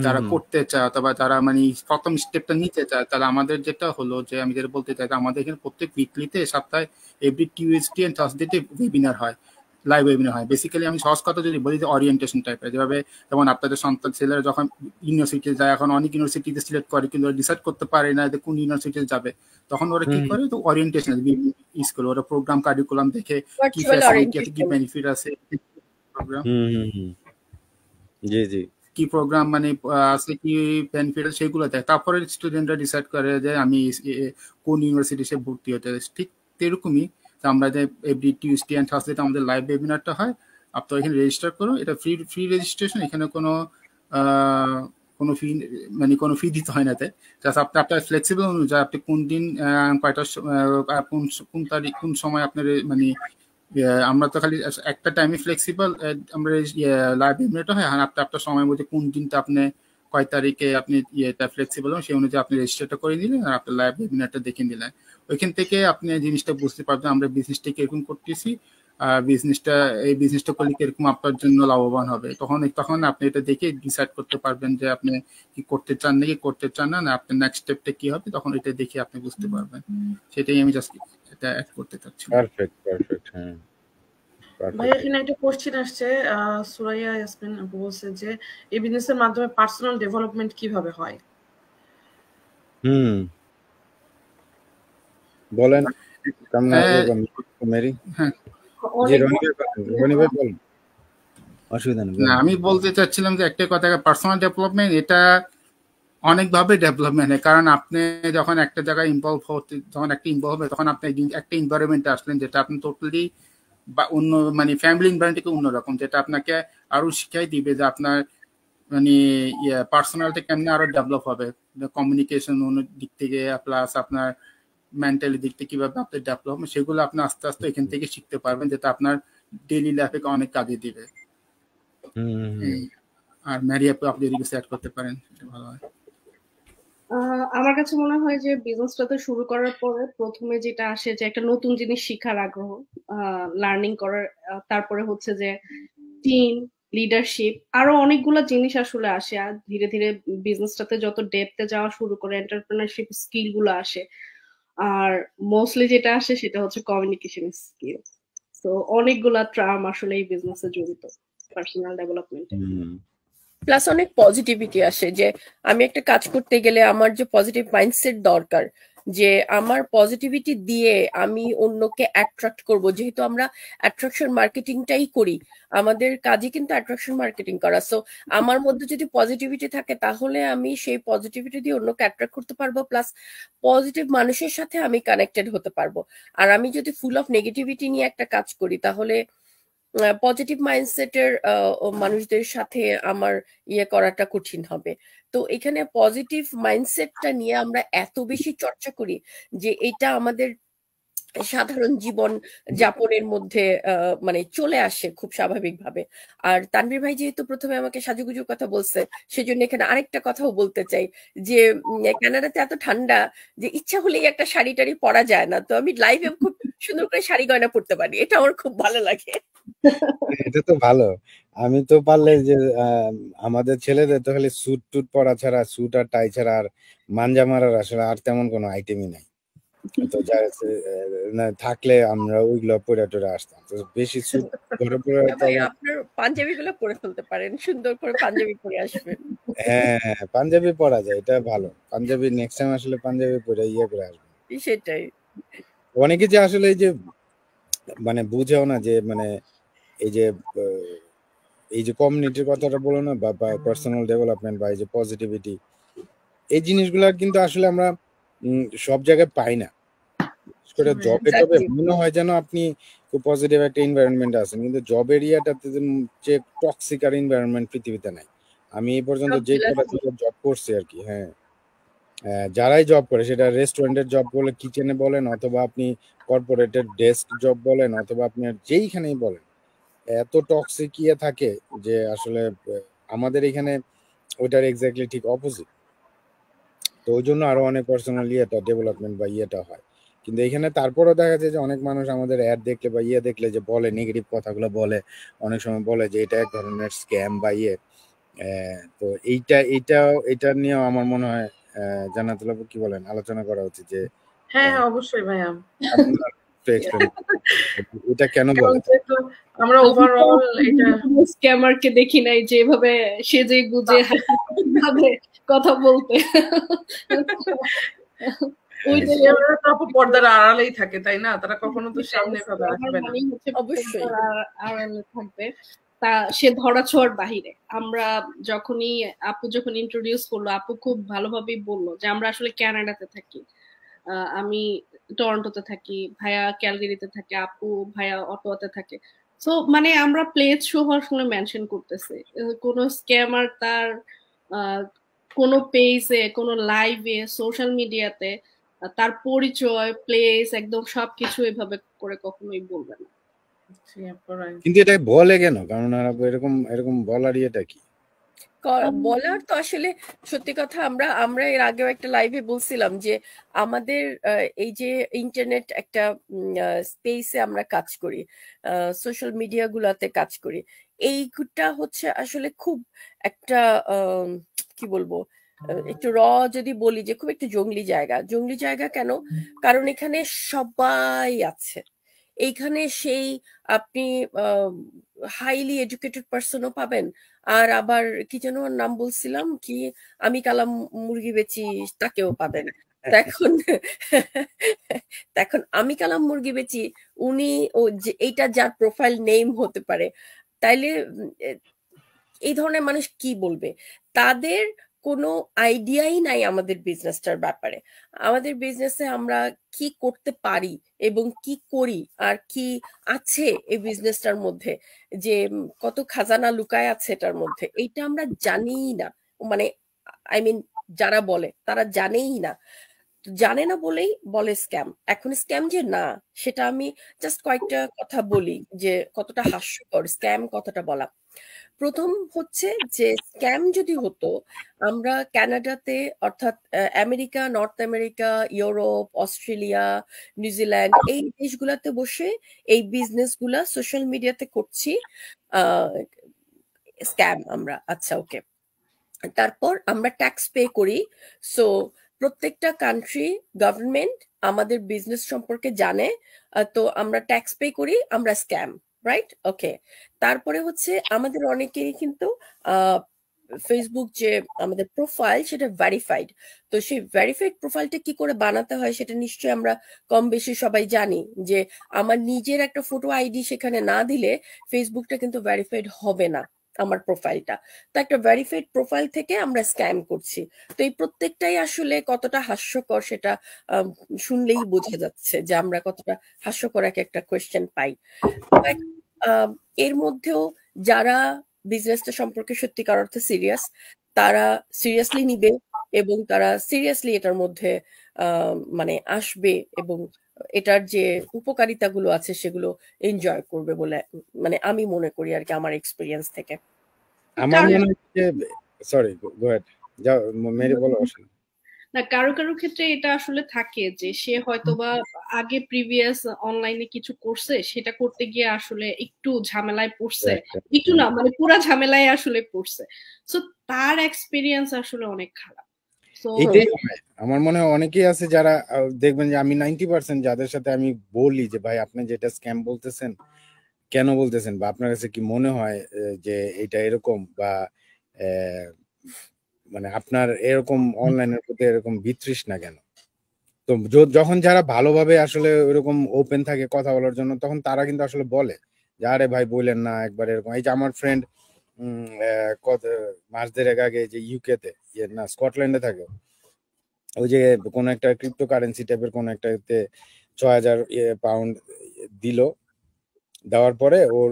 যারা করতে চায় অথবা যারা মানে প্রথম স্টেপটা নিতে চায়, তাহলে আমাদের যেটা হলো যে আমি যেটা বলতে চাই, আমাদের এখানে প্রত্যেক উইকলিতে, সপ্তাহে এভরি টিউসডে এন্ড থার্সডেতে ওয়েবিনার হয়। লাইভ ওয়েবিনার হয়। বেসিক্যালি আমি সহজ কথা যদি বলি যে ওরিয়েন্টেশন টাইপের, যেভাবে যেমন আপনাদের সন্তান ছেলেরা যখন ইউনিভার্সিটিতে যায়, এখন অনেক ইউনিভার্সিটিতে সিলেক্ট করে কিন্তু ওরা ডিসাইড করতে পারে না যে কোন ইউনিভার্সিটিতে যাবে, তখন ওরা কি করে, তো ওরিয়েন্টেশন স্কুল ওরা প্রোগ্রাম কারিকুলাম দেখে কি ফ্যাসিলিটি আছে, কি বেনিফিট আছে প্রোগ্রাম,
জি জি
কি প্রোগ্রাম মানে আছে, কি বেনিফিট আছে সেগুলো দেখে, তারপরে স্টুডেন্টরা ডিসাইড করে যে আমি কোন ইউনিভার্সিটিতে ভর্তি হতে। ঠিক এরকমই আমরা যে এভরি টিউসডে অ্যান্ড থার্সডে আমাদের লাইভ ওয়েবিনারটা হয়, আপনারা এখানে রেজিস্টার করুন, এটা ফ্রি রেজিস্ট্রেশন, এখানে কোনো ফি দিতে হয় না। জাস্ট আপনার ফ্লেক্সিবল অনুযায়ী আপনি কোন দিন কয়টা কোন তারিখ কোন সময় আপনার মানে আমরা তো খালি একটা টাইমে ফ্লেক্সিবল, আমরা লাইভ ওয়েবিনারটা হয়, আপনার সময়ের মধ্যে কোন দিনটা আপনি কয় তারিখে আপনি এটা ফ্লেক্সিবল হবে সেই অনুযায়ী আপনি রেজিস্টারটা করে নিলেন আর আপনার লাইভ ওয়েবিনারটা দেখে নিলেন। ওইখান থেকে আপনি জিনিসটা বুঝতে পারবেন আমরা বিজনেসটা কিরকম করতেছি, এই বিজনেসটা করলে কিরকম আপনার জন্য লাভবান হবে। তখন আপনি এটা দেখে ডিসাইড করতে পারবেন যে আপনি কি করতে চান নাকি করতে চান না, আপনার নেক্সট স্টেপটা কি হবে, তখন এটা দেখে আপনি বুঝতে পারবেন। সেটাই আমি জাস্ট এটা অ্যাড করতে চাচ্ছি।
পারফেক্ট হ্যাঁ।
ভাই এখানে একটা কোশ্চেন আসছে, সুরাইয়া ইয়াসমিন আপু বলছে যে এই বিজনেসের মাধ্যমে পার্সোনাল ডেভেলপমেন্ট কিভাবে হয়?
বলেন অসুবিধা নেই।
আমি বলতে চাচ্ছিলাম যে একটা কথা, পার্সোনাল ডেভেলপমেন্ট এটা অনেকভাবে ডেভেলপমেন্ট হয়, কারণ আপনি যখন একটা জায়গায় ইনভলভ হবে তখন আপনি একটা এনভায়রনমেন্টে আসলেন যেটা আপনি টোটালি বা অন্য মানে ফ্যামিলি এনভায়রনমেন্ট থেকে অন্যরকম, যেটা আপনাকে আরো শিখাই দিবে যে আপনার মানে পার্সোনালিটি কেমনে আরো ডেভেলপ হবে, কমিউনিকেশন অন্য দিক থেকে প্লাস আপনার মেন্টালি দিক থেকে কিভাবে আপনি ডেভেলপ হবে, সেগুলো আপনি আস্তে আস্তে এখান থেকে শিখতে পারবেন, যেটা আপনার ডেইলি লাইফে অনেক কাজে দিবে। আর ম্যারি আপু আপনি যদি সেট করতে পারেন সেটা ভালো হয়।
আমার কাছে মনে হয় যে বিজনেসটাতে শুরু করার পরে প্রথমে যেটা আসে যে একটা নতুন জিনিস শিখার আগ্রহ, লার্নিং করার, তারপরে হচ্ছে যে টিম লিডারশিপ, আরো অনেকগুলো জিনিস আসলে আসে। আর ধীরে ধীরে বিজনেসটাতে যত ডেপথে যাওয়া শুরু করে এন্টারপ্রেনারশিপ স্কিল গুলো আসে, আর মোস্টলি যেটা আসে সেটা হচ্ছে কমিউনিকেশন স্কিল। তো অনেকগুলা ট্রাম আসলে এই বিজনেসে জড়িত পার্সোনাল ডেভেলপমেন্টে।
প্লাস অনেক পজিটিভিটি আসে যে আমি একটা কাজ করতে গেলে আমার যে পজিটিভ মাইন্ডসেট দরকার, যে আমার পজিটিভিটি দিয়ে আমি অন্যকে অ্যাট্রাক্ট করব, যেহেতু আমরা অ্যাট্রাকশন মার্কেটিংটাই করি, আমাদের কাজই কিন্তু অ্যাট্রাকশন মার্কেটিং করা। সো আমার মধ্যে যদি পজিটিভিটি থাকে তাহলে আমি সেই পজিটিভিটি দিয়ে অন্যকে অ্যাট্রাক্ট করতে পারবো, প্লাস পজিটিভ মানুষের সাথে আমি কানেক্টেড হতে পারবো। আর আমি যদি ফুল অফ নেগেটিভিটি নিয়ে একটা কাজ করি তাহলে পজিটিভ মাইন্ডসেটের মানুষদের সাথে আমার করাটা কঠিন হবে। তো এখানে পজিটিভ মাইন্ডসেটটা নিয়ে আমরা এত বেশি চর্চা করি যে এটা আমাদের সাধারণ জীবন যাপনের মধ্যে মানে চলে আসে খুব স্বাভাবিকভাবে। আর তানভীর ভাই যেহেতু প্রথমে আমাকে সাজুগুজুর কথা বলছে, সেজন্য এখানে আরেকটা কথাও বলতে চাই যে কানাডাতে এত ঠান্ডা যে ইচ্ছা হলেই একটা শাড়ি টাড়ি পরা যায় না, তো আমি লাইভে খুব সুন্দর করে শাড়ি গয়না পরতে পারি, এটা আমার খুব ভালো লাগে।
এটা তো ভালো। আমি তো পারলে যে আমাদের ছেলেদের তো খালি স্যুট টুট পরা ছাড়া, স্যুট আর টাই ছাড়া আর মাঞ্জা মারার আসলে আর তেমন কোনো আইটেমই নাই। তো থাকলে আমরা ওইগুলো পরে টরে আসতাম। তো বেশি স্যুট পরে পরে
আপনার পাঞ্জাবি গুলো পরে ফেলতে পারেন, সুন্দর করে পাঞ্জাবি পরে আসবেন।
হ্যাঁ পাঞ্জাবি পরা যায়, এটা ভালো। পাঞ্জাবি নেক্সট টাইম আসলে পাঞ্জাবি পরে করে আসবেন।
সেটাই।
অনেকে যে আসলে এই যে মানে বুঝেও না যে মানে এই যে কমিউনিটির কথাটা বলো না, বা পার্সোনাল ডেভেলপমেন্ট বা এই যে পজিটিভিটি, এই জিনিসগুলো কিন্তু আসলে আমরা সব জায়গায় পাই না। জবে টবে মনে হয় যেন আপনি খুব পজিটিভ একটা এনভায়রনমেন্টে আছেন, কিন্তু জব এরিয়াটাতে যে টক্সিক আর এনভায়রনমেন্ট পৃথিবীতে নাই। আমি এই পর্যন্ত যে জব করছি আর কি, হ্যাঁ যারাই জব করে, সেটা রেস্টুরেন্টের জব বলে কিচেনে বলেন, অথবা আপনি কর্পোরেটের ডেস্ক জব বলেন, অথবা আপনি যেইখানেই বলেন, এত টক্সিক থাকে যে আসলে আমাদের এখানে ওইটার এক্স্যাক্টলি ঠিক অপোজিট। তো ওই জন্য আরো অনেক পার্সোনাল ডেভেলপমেন্ট বা হয়। কিন্তু এখানে তারপরও দেখা যায় যে অনেক মানুষ আমাদের অ্যাড দেখলে বা দেখলে যে বলে নেগেটিভ কথাগুলো বলে, অনেক সময় বলে যে এটা এক ধরনের স্ক্যাম বা তো এইটা নিয়েও আমার মনে হয় জান্নাতুল আপু কি বলেন, আলোচনা করা উচিত যে
হ্যাঁ অবশ্যই ভাইয়া।
একটু এক্সপ্লেন এটা কেন
এবং
বলে
যেহেতু আমরা ওভারঅল এটা
স্ক্যামারকে দেখি নাই যেভাবে সেজে গুজে ভাবে কথা বলতে
ওইটাই ওরা তো আপু পর্দার আড়ালেই থাকে তাই না, তারা কখনো তো সামনে ভাবে আসবে না।
অবশ্যই
আড়ালে থাকবে, তা সে ধরা ছোঁয়ার বাহিরে। আমরা যখন ইন্ট্রোডিউস করলো, আপু খুব ভালোভাবেই বললো যে আমরা আসলে কানাডাতে থাকি, আমি টরন্টোতে থাকি, ভাইয়া ক্যালগারিতে থাকে, আপু ভাইয়া অটোয়াতে থাকে। সো মানে আমরা প্লেস সহ আসলে মেনশন করতেছি, কোন স্ক্যামার তার কোনো পেজে, কোনো লাইভে, সোশ্যাল মিডিয়াতে তার পরিচয়, প্লেস একদম সবকিছু এভাবে করে কখনোই বলবে না।
কিন্তু এটা বলে কেন? কারণ এরকম এরকম বলার ইয়েটা কি?
বলার তো আসলে সত্যি কথা, আমরা এর আগেও একটা লাইভে বলছিলাম যে আমাদের এই যে ইন্টারনেট একটা স্পেসে আমরা কাজ করি, সোশ্যাল মিডিয়া গুলাতে কাজ করি, এইটা হচ্ছে আসলে খুব একটা কি বলবো, একটু যদি বলি যে খুব একটু জঙ্গলি জায়গা। কেন? কারণ এখানে সবাই আছে। এইখানে সেই আপনি হাইলি এডুকেটেড পার্সনও পাবেন, আর আবার কি যেন নাম বলছিলাম, কি আমি কালাম মুরগি বেচি, তাকেও পাবেন। এখন আমি কালাম মুরগি বেচি, উনি এইটা যার প্রোফাইল নেম হতে পারে, তাইলে এই ধরনের মানুষ কি বলবে? তাদের কোনো আইডিয়াই নাই আমাদের বিজনেসটার ব্যাপারে, আমাদের বিজনেসে আমরা কি করতে পারি এবং কি করি আর কি আছে এই বিজনেসটার মধ্যে, যে কত খাজানা লুকায় আছে এটার মধ্যে, এইটা আমরা জানিই না। মানে আই মিন যারা বলে তারা জানেই না, জানে না বলেই বলে স্ক্যাম। এখন স্ক্যাম যে না, সেটা আমি জাস্ট কয়েকটা কথা বলি যে কতটা হাস্যকর স্ক্যাম কথাটা বলা। প্রথম হচ্ছে যে স্ক্যাম যদি হতো, আমরা কানাডাতে, অর্থাৎ America, north America, Europe, Australia, New Zealand, এই দেশগুলাতে বসে এই বিজনেস গুলা সোশ্যাল মিডিয়াতে করছি, স্ক্যাম আমরা। আচ্ছা, ওকে। তারপর আমরা ট্যাক্স পে করি, সো প্রত্যেকটা কান্ট্রি গভর্নমেন্ট আমাদের বিজনেস সম্পর্কে জানে, তো আমরা ট্যাক্স পে করি, আমরা স্ক্যাম, রাইট? ওকে। তারপরে হচ্ছে আমাদের অনেকেরই কিন্তু ফেসবুক যে আমাদের প্রোফাইল, সেটা ভেরিফাইড। তো সেই ভেরিফাইড প্রোফাইলটা কি করে বানাতে হয় সেটা নিশ্চয়ই আমরা কম বেশি সবাই জানি, যে আমার নিজের একটা ফটো আইডি সেখানে না দিলে ফেসবুকটা কিন্তু ভেরিফাইড হবে না আমার প্রোফাইলটা। তো একটা ভেরিফাইড প্রোফাইল থেকে আমরা স্ক্যাম করছি। তো এই প্রত্যেকটাই আসলে কতটা হাস্যকর সেটা শুনলেই বোঝা যাচ্ছে যে আমরা কতটা হাস্যকর একটা কোয়েশ্চেন পাই। এর মধ্যেও যারা বিজনেসটা সম্পর্কে সত্যিকার অর্থে সিরিয়াস, তারা সিরিয়াসলি নিবে এবং তারা সিরিয়াসলি এটার মধ্যে মানে আসবে এবং এটার যে উপকারিতাগুলো আছে সেগুলো এনজয় করবে বলে মানে আমি মনে করি আর কি, আমার এক্সপিরিয়েন্স থেকে।
আমার মনে হয় যে সরি গো হেড, যাও মেরি বলো।
না, কারো কারো ক্ষেত্রে এটা আসলে থাকে যে সে হয়তোবা আগে প্রিভিয়াস অনলাইনে কিছু করছে, সেটা করতে গিয়ে আসলে একটু ঝামেলায় পড়ছে, একটু না মানে পুরা ঝামেলায় আসলে পড়ছে, সো তার এক্সপিরিয়েন্স আসলে অনেক খারাপ।
এটাই আমার মনে হয় অনেকেই আছে যারা দেখবেন যে আমি 90% যাদের সাথে আমি বলি যে ভাই আপনি যেটা স্ক্যাম বলতেছেন কেন বলতেছেন, বা আপনার কাছে কি মনে হয় যে এটা এরকম, বা মানে আপনার এরকম অনলাইনের প্রতি এরকম বিতৃষ্ণা কেন? তো যখন যারা ভালোভাবে আসলে ওইরকম ওপেন থাকে কথা বলার জন্য, তখন তারা কিন্তু আসলে বলে যে আরে ভাই বললেন না একবার এরকম। এই যে আমার ফ্রেন্ড মাস দেড়েক আগে যে ইউকেতে না স্কটল্যান্ডে থাকে, ওই যে কোন একটা ক্রিপ্টো কারেন্সি টাইপের কোন একটাতে ৬,০০০ পাউন্ড দিল, দেওয়ার পরে ওর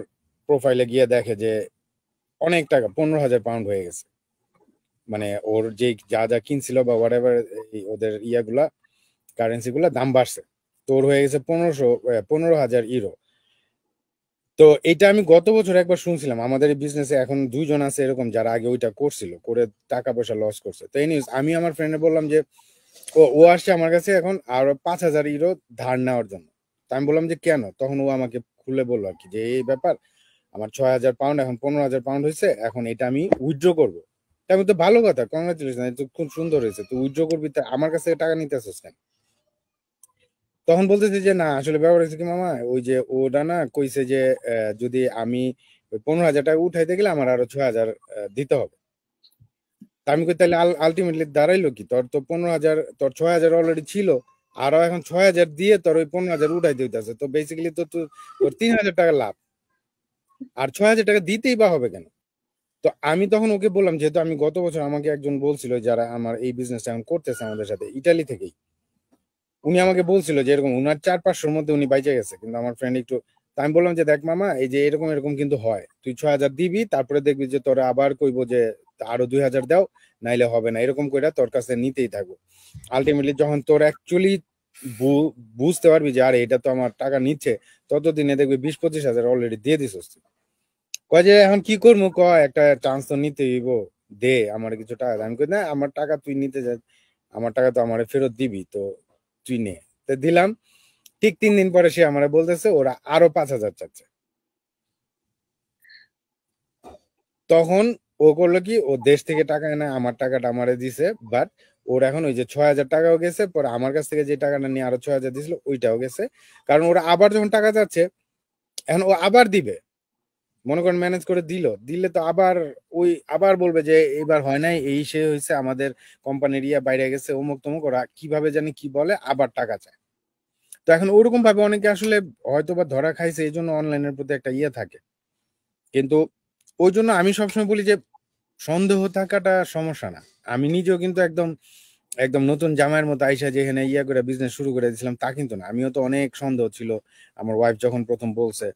প্রোফাইলে গিয়ে দেখে যে অনেক টাকা ১৫,০০০ পাউন্ড হয়ে গেছে। মানে ওর যে যা যা কিনছিল বা হোয়াট এভার ওদের ইয়াগুলা কারেন্সি গুলা দাম বাড়ছে, তো ওর হয়ে গেছে ১৫,০০০ ইউরো। তো এটা আমি গত বছর একবার শুনছিলাম। আমাদের এই বিজনেসে এখন ২ জন আছে এরকম যারা আগে ওইটা করছিল, করে টাকা পয়সা লস করছে। তো এই নিউজ আমি আমার ফ্রেন্ডে বললাম যে ও আসছে আমার কাছে এখন আর ৫,০০০ ইউরো ধার নেওয়ার জন্য। তা আমি বললাম যে কেন? তখন ও আমাকে খুলে বললো আর কি যে এই ব্যাপার, আমার ৬,০০০ পাউন্ড এখন ১৫,০০০ পাউন্ড হয়েছে, এখন এটা আমি উইথড্র করবো। আমি তো ভালো কথা, কংগ্রাচুলেশন, তো খুব সুন্দর হয়েছে, তুই উইথড্র করবি, তা আমার কাছে টাকা নিতে আসছিস কেন? তখন বলতেছে যে না আসলে ব্যাপার হচ্ছে কি মামা, ওই যে ওটা না কইছে যে যদি আমি ওই 15,000 টাকা উঠাইতে গেলে আমার আরো 6,000 দিতে হবে। তা আমি কই তাহলে আলটিমেটলি দাঁড়াইলো কি, তোর তো 15,000, তোর 6,000 অলরেডি ছিল, আরো এখন 6,000 দিয়ে তোর ওই 15,000 উঠাইতে হইতেছে, তো বেসিক্যালি তো তোর 3,000 টাকা লাভ, আর 6,000 টাকা দিতেই বা হবে কেন? তো আমি তখন ওকে বললাম, যেহেতু আমি গত বছর আমাকে একজন বলছিল যারা আমার এই বিজনেসটা এখন করতেছে আমাদের সাথে ইটালি থেকেই, উনি আমাকে বলছিল যে এরকম উনার 400-500 মধ্যে উনি বাইচে গেছে, কিন্তু আমার ফ্রেন্ড একটু, তা আমি বললাম যে দেখ মামা, এই যে এরকম এরকম কিন্তু হয়, তুই 6,000 দিবি, তারপরে দেখবি যে তোরা আবার কইবো যে আরো 2,000 দাও, নাইলে হবে না, এরকম কইরা তোর কাছে নিতেই থাকবো। আলটিমেটলি যখন তোর অ্যাকচুয়ালি বুঝতে পারবি যে আরে এটা তো আমার টাকা নিচ্ছে, ততদিনে দেখবি 20-25,000 অলরেডি দিয়ে দিছিস তুই। কয় যে এখন কি করবো, কয় একটা চান্স তো নিতে হইব, দে আমার কিছু টাকা। আমি কই না, আমার টাকা তুই নিতে যা, আমার টাকা তো আমারে ফেরত দিবি, তো তুই নে। তো দিলাম। ঠিক 3 দিন পরে সে আমারে বলতেছে ওরা আরো 5,000 চাচ্ছে। তখন ও করলো কি, ও দেশ থেকে টাকা এনে আমার টাকাটা আমারে দিছে, বাট ওর এখন ওই যে 6,000 টাকাও গেছে, পরে আমার কাছ থেকে যে টাকাটা নিয়ে আরো 6,000 দিছিল ওইটাও গেছে, কারণ ওরা আবার যখন টাকা যাচ্ছে এখন ও আবার দিবে, মনে করেন ম্যানেজ করে দিলে তো আবার ওই আবার বলবে যে এবার হয় নাই, এই সে হয়েছে, আমাদের কোম্পানির ইয়া বাইরে গেছে, অমুক তমুক, ওরা কিভাবে জানি কি বলে, আবার টাকা চায়। তো এখন ওরকম ভাবে অনেকে আসলে হয়তো বা ধরা খাইছে, এই জন্য অনলাইনের প্রতি একটা ইয়ে থাকে। কিন্তু ওই জন্য আমি সবসময় বলি যে সন্দেহ থাকাটা সমস্যা না। আমি নিজেও কিন্তু একদম একদম নতুন জামাইয়ের মতো আইসা যেখানে ইয়া করে বিজনেস শুরু করে দিয়েছিলাম তা কিন্তু না, আমিও তো অনেক সন্দেহ ছিল। আমার ওয়াইফ যখন প্রথম বলছে,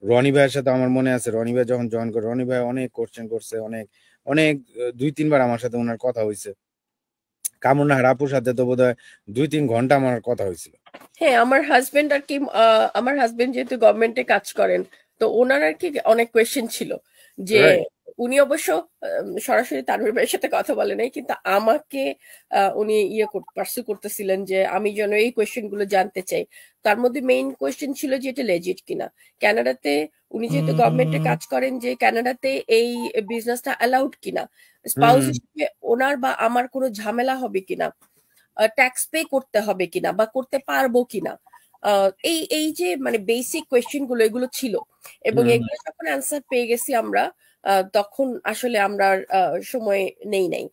রনি ভাইয়ের সাথে আমার মনে আছে, রনি ভাই যখন জয়েন করে, রনি ভাই অনেক কোশ্চেন করছে, অনেক অনেক 2-3 বার আমার সাথে ওনার কথা হয়েছে। কামরুন্নাহার আপুর সাথে তো বোধহয় 2-3 ঘন্টা আমার কথা হয়েছিল।
হ্যাঁ, আমার হাজবেন্ড আর কি, আমার হাজবেন্ড যেহেতু গভর্নমেন্টে কাজ করেন, তো ওনার আর কি অনেক কোয়েশ্চেন ছিল যে
রাইট।
উনি অবশ্য সরাসরি তানভীর ভাইয়ের সাথে কথা বলে নাই, কিন্তু আমাকে উনি পার্সু করতেছিলেন যে আমি যেন এই কোয়েশ্চেন গুলো জানতে চাই। তার মধ্যে মেইন কোয়েশ্চেন ছিল যে এটা লেজিট কিনা কানাডাতে, উনি যেহেতু গভর্নমেন্টে কাজ করেন, যে কানাডাতে এই বিজনেসটা অ্যালাউড কিনা, স্পাউস হিসেবে ওনার বা আমার কোনো ঝামেলা হবে কিনা, ট্যাক্স পে করতে হবে কিনা বা করতে পারবো কিনা, এই এই যে মানে বেসিক কোয়েশ্চেন গুলো এগুলো ছিল। এবং এগুলো যখন অ্যান্সার পেয়ে গেছি আমরা, তখন আসলে আমরা সময় নেই নাই।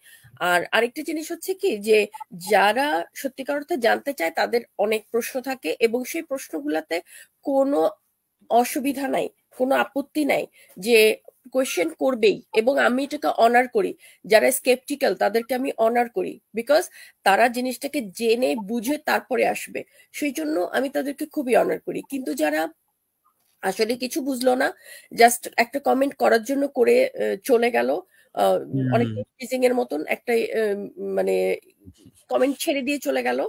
আর আরেকটা জিনিস হচ্ছে কি, যে যারা সত্যিকার অর্থে জানতে চায় তাদের অনেক প্রশ্ন থাকে, এবং সেই প্রশ্নগুলোতে কোনো অসুবিধা নাই, কোনো আপত্তি নাই, যে কোয়েশ্চেন করবেই, এবং আমি এটাকে অনার করি। যারা স্কেপটিক্যাল তাদেরকে আমি অনার করি, বিকজ তারা জিনিসটাকে জেনে বুঝে তারপরে আসবে, সেই জন্য আমি তাদেরকে খুবই অনার করি। কিন্তু যারা আসলে কিছু বুঝলো না, জাস্ট একটা কমেন্ট করার জন্য করে চলে গেল, অনেক টিজিং এর মতন একটা মানে কমেন্ট ছেড়ে দিয়ে চলে গেল,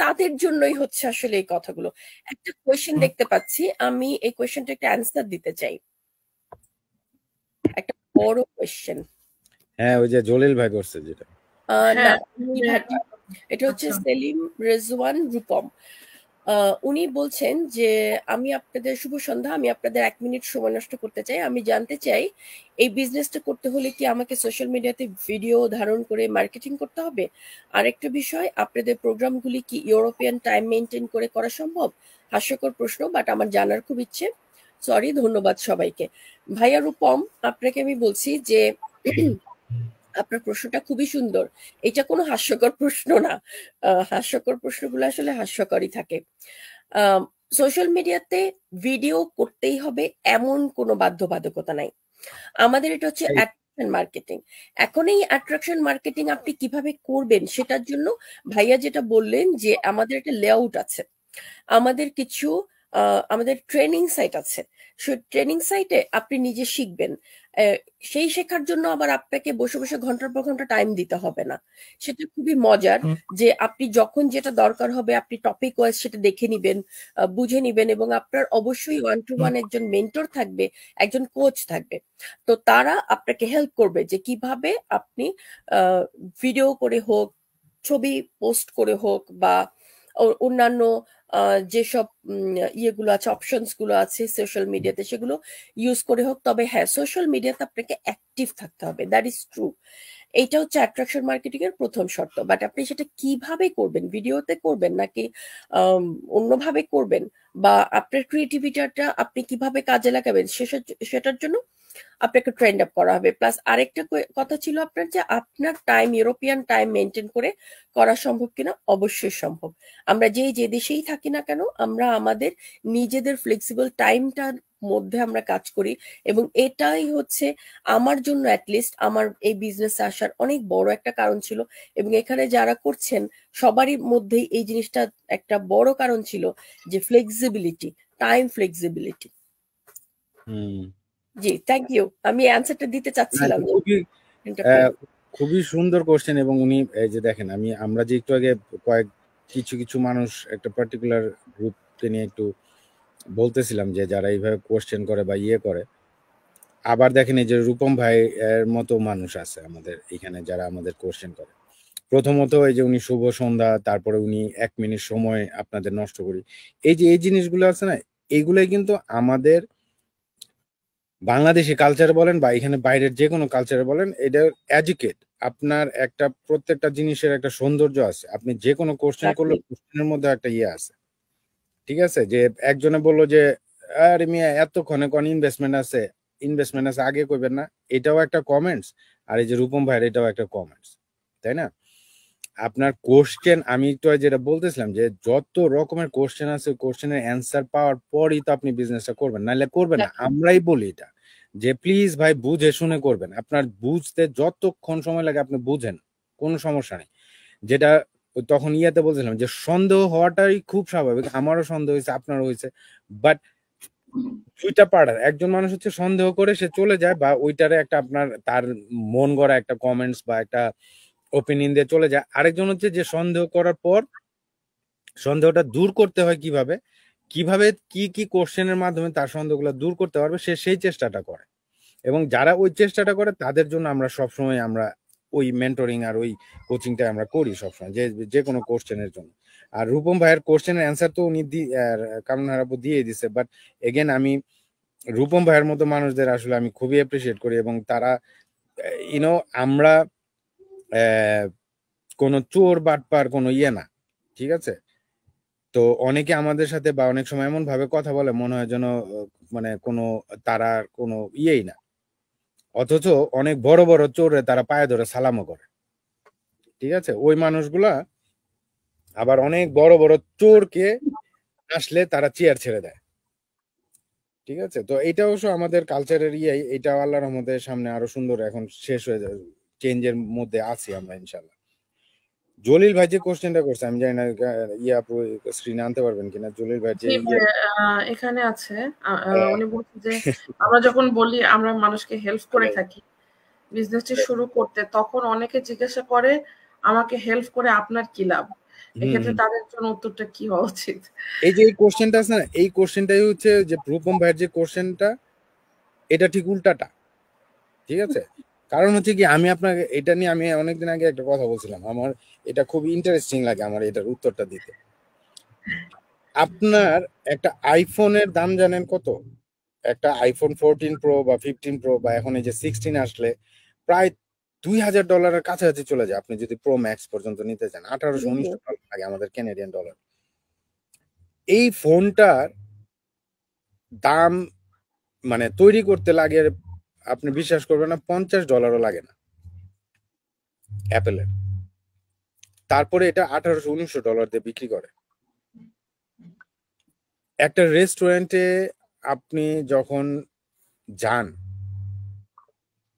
তাদের জন্যই হচ্ছে আসলে এই কথাগুলো। একটা কোয়েশ্চেন দেখতে পাচ্ছি, আমি এই কোয়েশ্চেনটা একটা অ্যান্সার দিতে চাই, একটা বড় কোয়েশ্চেন।
হ্যাঁ, ওই যে জলিল ভাই করছে যেটা।
না, এটা হচ্ছে সেলিম রেজওয়ান রূপম। উনি বলছেন যে আমি আপনাদের, শুভ সন্ধ্যা, আমি আপনাদের 1 মিনিট সময় নষ্ট করতে চাই। আমি জানতে চাই এই বিজনেসটা করতে হলে কি আমাকে সোশ্যাল মিডিয়াতে ভিডিও ধারণ করে মার্কেটিং করতে হবে? আরেকটা বিষয়, আপনাদের প্রোগ্রামগুলি কি ইউরোপিয়ান টাইম মেনটেন করে করা সম্ভব? হাস্যকর প্রশ্ন, বাট আমার জানার খুব ইচ্ছে। সরি, ধন্যবাদ সবাইকে। ভাইয়া রূপম, আপনাকে আমি বলছি যে আপনার প্রশ্নটা খুবই সুন্দর। এটা কোনো হাস্যকর প্রশ্ন না। হাস্যকর প্রশ্নগুলো আসলে হাস্যকরই থাকে। সোশ্যাল মিডিয়াতে ভিডিও করতেই হবে এমন কোনো বাধ্যবাধকতা নাই। আমাদের এটা হচ্ছে অ্যাট্রাকশন মার্কেটিং। এখন এই অ্যাট্রাকশন মার্কেটিং আপনি কিভাবে করবেন সেটার জন্য ভাইয়া যেটা বললেন, যে আমাদের একটা লেআউট আছে, আমাদের কিছু আমাদের ট্রেনিং সাইট আছে, সেই ট্রেনিং সাইটে আপনি নিজে শিখবেন। সেই শেখার জন্য আবার আপনাকে বসে বসে ঘন্টার পর ঘন্টা টাইম দিতে হবে না। সেটা খুবই মজার, যে আপনি যখন যেটা দরকার হবে আপনি টপিক ওয়াইজ সেটা দেখে নিবেন, বুঝে নিবেন, এবং আপনার অবশ্যই 1-to-1 একজন মেন্টর থাকবে, একজন কোচ থাকবে। তো তারা আপনাকে হেল্প করবে যে কিভাবে আপনি ভিডিও করে হোক, ছবি পোস্ট করে হোক, বা অন্যান্য যেসব ইয়েগুলো আছে, অপশনস গুলো আছে সোশ্যাল মিডিয়াতে, সেগুলো ইউজ করে হোক। তবে হ্যাঁ, সোশ্যাল মিডিয়াতে আপনাকে অ্যাক্টিভ থাকতে হবে, দ্যাট ইজ ট্রু। এইটা হচ্ছে অ্যাট্রাকশন মার্কেটিং এর প্রথম শর্ত। বাট আপনি সেটা কিভাবে করবেন, ভিডিওতে করবেন নাকি অন্যভাবে করবেন, বা আপনার ক্রিয়েটিভিটিটা আপনি কিভাবে কাজে লাগাবেন সেটার জন্য আপনাকে ট্রেন্ড আপ করা হবে। প্লাস আরেকটা কথা ছিল আপনার, যে আপনার টাইম, ইউরোপিয়ান টাইম মেনটেন করে করা সম্ভব কিনা। অবশ্যই সম্ভব। আমরা যে দেশেই থাকি না কেন, আমরা আমাদের নিজেদের ফ্লেক্সিবল টাইমটার মধ্যে আমরা কাজ করি, এবং এটাই হচ্ছে আমার জন্য অ্যাটলিস্ট আমার এই বিজনেসে আসার অনেক বড় একটা কারণ ছিল। এবং এখানে যারা করছেন সবারই মধ্যেই এই জিনিসটা একটা বড় কারণ ছিল, যে ফ্লেক্সিবিলিটি, টাইম ফ্লেক্সিবিলিটি। জি, থ্যাংক ইউ। আমি অ্যানসারটা দিতে চাচ্ছিলাম।
খুবই সুন্দর কোশ্চেন। এবং উনি এই যে দেখেন, আমরা যে একটু আগে কিছু মানুষ একটা পার্টিকুলার গ্রুপকে নিয়ে একটু বলতেছিলাম, যে যারা এইভাবে কোশ্চেন করে বা ইয়ে করে, আবার দেখেন এই যে রূপম ভাই এর মতো মানুষ আছে আমাদের এখানে যারা আমাদের কোশ্চেন করে। প্রথমত এই যে উনি শুভ সন্ধ্যা, তারপরে উনি 1 মিনিট সময় আপনাদের নষ্ট করি, এই যে এই জিনিসগুলো আছে না, এইগুলাই কিন্তু আমাদের বাংলাদেশি কালচারে বলেন বা এখানে বাইরের যে কোনো কালচারে বলেন, এটা এডুকেট। আপনার একটা প্রত্যেকটা জিনিসের একটা সৌন্দর্য আছে। আপনি যে কোনো কোশ্চেন করলে কোশ্চেনের মধ্যে একটা ইয়ে আছে, ঠিক আছে? যে একজনে বললো যে আরে মিয়া এতক্ষণে কোন ইনভেস্টমেন্ট আছে আগে কইবেন না, এটাও একটা কমেন্টস। আর এই যে রূপম ভাইয়ের এটাও একটা কমেন্টস, তাই না? আপনার কোশ্চেন, আমি একটু যেটা বলতেছিলাম, যে যত রকমের কোশ্চেন আছে, কোশ্চেনের অ্যান্সার পাওয়ার পরই তো আপনি বিজনেসটা করবেন, নাহলে করবেন না। আমরাই বলি এটা, যে প্লিজ ভাই বুঝে শুনে করবেন। আপনার বুঝতে যতক্ষণ সময় লাগে আপনি বুঝেন, কোনো সমস্যা নেই। যেটা তখন ইয়াতে বলছিলাম, যে সন্দেহ হওয়াটাই খুব স্বাভাবিক। আমারও সন্দেহ হয়েছে, আপনারও হয়েছে। বাট দুইটা পার্টার, একজন মানুষ হচ্ছে সন্দেহ করে সে চলে যায়, বা ওইটারে একটা আপনার তার মন গড়া একটা কমেন্টস বা একটা ওপিনিয়ন দিয়ে চলে যায়। আরেকজন হচ্ছে যে সন্দেহ করার পর সন্দেহটা দূর করতে হয় কিভাবে কি কোশ্চেনের মাধ্যমে তার সন্দেহগুলো দূর করতে পারবে, সে সেই চেষ্টাটা করে। এবং যারা ওই চেষ্টাটা করে তাদের জন্য আমরা সবসময় আমরা ওই মেন্টরিং আর ওই কোচিংটা আমরা করি সবসময়, যে কোনো কোশ্চেনের জন্য। আর রূপম ভাইয়ের কোশ্চেনের অ্যান্সার তো উনি কামরুন আপু দিয়ে দিছে। বাট এগেন, আমি রূপম ভাইয়ের মতো মানুষদের আসলে আমি খুবই অ্যাপ্রিসিয়েট করি। এবং তারা আমরা কোনো চোর বাটপার কোনো ইয়ে না, ঠিক আছে? তো অনেকে আমাদের সাথে বা অনেক সময় এমন ভাবে কথা বলে মনে হয় যেন মানে তারা কোনো ইয়েই না, অথচ অনেক বড় বড় চোরে তারা পায়ে ধরে সালামও করে, ঠিক আছে? ওই মানুষগুলা আবার অনেক বড় বড় চোরকে আসলে তারা চেয়ার ছেড়ে দেয়, ঠিক আছে? তো এটা অবশ্য আমাদের কালচারের এটা আল্লাহর রহমতের সামনে আরো সুন্দর এখন শেষ হয়ে যাবে, চেঞ্জের মধ্যে আছি আমরা ইনশাল্লাহ। জলিল ভাই যে কোশ্চেনটা করছে, আমি জানি না আপু স্ক্রিনে আনতে পারবেন কিনা। জলিল ভাই যে
এখানে আছে, উনি বলছেন যে আমরা যখন বলি আমরা মানুষকে হেল্প করে থাকি বিজনেসটি শুরু করতে, তখন অনেকে জিজ্ঞাসা করে আমাকে হেল্প করে আপনার কি লাভ? এক্ষেত্রে তাদের জন্য উত্তরটা কি হওয়া উচিত?
এই যে এই কোশ্চেনটা আছে না, এই কোশ্চেনটাই হচ্ছে যে রূপম ভাইয়ের যে কোশ্চেনটা, এটা ঠিক উল্টাটা, ঠিক আছে? কারণ হচ্ছে কি, আমি আপনাকে এটা নিয়ে আমি অনেকদিন আগে একটা কথা বলছিলাম, আমার এটা খুব ইন্টারেস্টিং লাগে আমার এটার উত্তরটা দিতে। আপনার একটা আইফোনের দাম জানেন কত? একটা আইফোন 14 প্রো বা 15 প্রো বা এখন এই যে 16 আসলে প্রায় $2000 কাছাকাছি চলে যায়, আপনি যদি প্রো ম্যাক্স পর্যন্ত নিতে চান। $1800-1900 লাগে আমাদের কানাডিয়ান ডলার। এই ফোনটার দাম মানে তৈরি করতে লাগে, আপনি বিশ্বাস করবেন না, $50 লাগে না অ্যাপেলের। তারপরে এটা $1800-1900 দিয়ে বিক্রি করে। একটা রেস্টুরেন্টে আপনি যখন যান,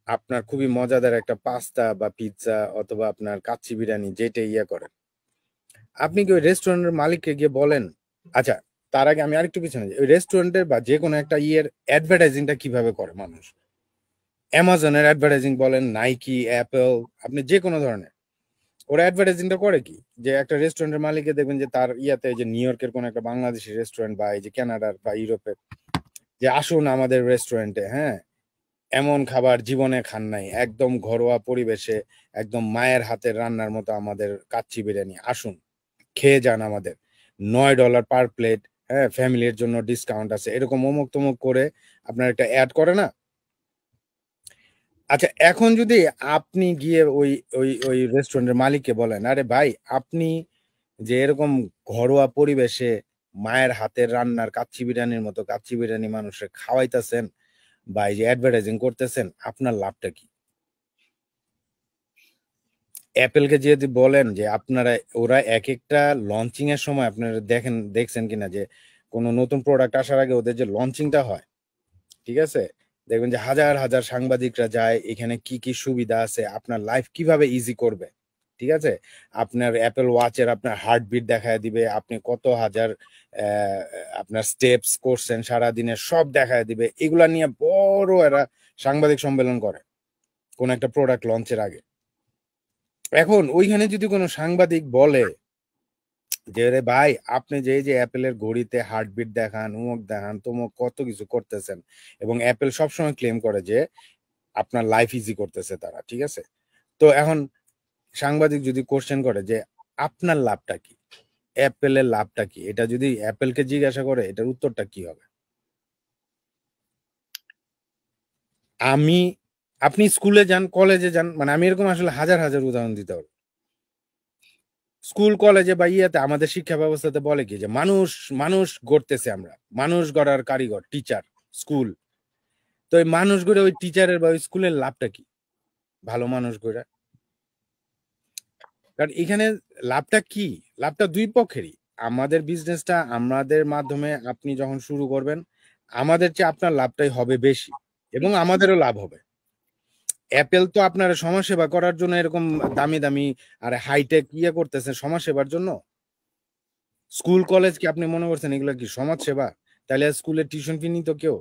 আপনার খুবই মজাদার একটা পাস্তা বা পিৎজা অথবা আপনার কাচ্চি বিরিয়ানি যেটা করেন, আপনি কি ওই রেস্টুরেন্টের মালিককে গিয়ে বলেন? আচ্ছা, তার আগে আমি আরেকটু পিছনে যাই। ওই রেস্টুরেন্টের বা যে কোনো একটা অ্যাডভার্টাইজিংটা কিভাবে করে মানুষ? অ্যামাজনের অ্যাডভার্টাইজিং বলেন, নাইকি, অ্যাপল, আপনি যে কোনো ধরনের, ওরা অ্যাডভার্টাইজিংটা করে কি, যে একটা রেস্টুরেন্টের মালিককে দেখবেন যে তার যে নিউ ইয়র্কের কোন একটা বাংলাদেশি রেস্টুরেন্ট বা এই যে কানাডার বা ইউরোপের, যে আসুন আমাদের রেস্টুরেন্টে, হ্যাঁ এমন খাবার জীবনে খান নাই, একদম ঘরোয়া পরিবেশে, একদম মায়ের হাতের রান্নার মতো আমাদের কাচ্চি বিরিয়ানি, আসুন খেয়ে যান আমাদের, $9 পার প্লেট, হ্যাঁ ফ্যামিলির জন্য ডিসকাউন্ট আছে, এরকম অমুক তমুক করে আপনার একটা অ্যাড করে না? আচ্ছা, এখন যদি আপনি গিয়ে ওই ওই ওই রেস্টুরেন্টের মালিককে বলেন, আরে ভাই আপনি যে এরকম ঘরোয়া পরিবেশে মায়ের হাতের রান্নার কাচ্চি বিরিয়ানির মতো কাচ্চি বিরিয়ানি মানুষের খাওয়াইতেছেন বা এই যে অ্যাডভার্টাইজিং করতেছেন, আপনার লাভটা কি? অ্যাপেলকে যদি বলেন যে আপনারা, ওরা এক একটা লঞ্চিং এর সময় আপনারা দেখছেন কিনা যে কোনো নতুন প্রোডাক্ট আসার আগে ওদের যে লঞ্চিংটা হয়, ঠিক আছে, দেখবেন যে হাজার হাজার সাংবাদিকরা যায়, এখানে কি কি সুবিধা আছে, আপনার লাইফ কিভাবে ইজি করবে, ঠিক আছে, আপনার অ্যাপেল ওয়াচের আপনার হার্টবিট দেখায় দিবে, আপনি কত হাজার আপনার স্টেপস করছেন সারাদিনে সব দেখায় দিবে। এগুলা নিয়ে বড় এরা সাংবাদিক সম্মেলন করে কোন একটা প্রোডাক্ট লঞ্চের আগে। এখন ওইখানে যদি কোনো সাংবাদিক বলে যে রে ভাই আপনি যে যে অ্যাপেলের ঘড়িতে হার্টবিট দেখান, উমুক দেখান, তমুক কত কিছু করতেছেন, এবং অ্যাপেল সবসময় ক্লেম করে যে আপনার লাইফ ইজি করতেছে তারা, ঠিক আছে, তো এখন সাংবাদিক যদি কোশ্চেন করে যে আপনার লাভটা কি, অ্যাপেলের লাভটা কি, এটা যদি অ্যাপেলকে জিজ্ঞাসা করে, এটার উত্তরটা কি হবে? আপনি স্কুলে যান, কলেজে যান, মানে আমি এরকম আসলে হাজার হাজার উদাহরণ দিতে পারবো। স্কুল কলেজে বা ইয়েতে আমাদের শিক্ষা ব্যবস্থাতে বলে কি যে মানুষ মানুষ গড়তেছে, আমরা মানুষ গড়ার কারিগর, টিচার, স্কুল। তো এই মানুষ গড়ে ওই টিচারের বা ওই স্কুলের লাভটা কি? ভালো মানুষ গড়ে। কারণ এখানে লাভটা কি? লাভটা দুই পক্ষেরই। আমাদের বিজনেসটা আমাদের মাধ্যমে আপনি যখন শুরু করবেন, আমাদের চেয়ে আপনার লাভটাই হবে বেশি, এবং আমাদেরও লাভ হবে। অ্যাপেল তো আপনার সমাজসেবা করার জন্য এরকম দামি দামি আর হাইটেক ইয়ে করতেছে সমাজসেবার জন্য। স্কুল কলেজ কি আপনি মনে করছেন এগুলো কি সমাজ সেবা? তাহলে স্কুলের টিউশন ফি নিত কেউ?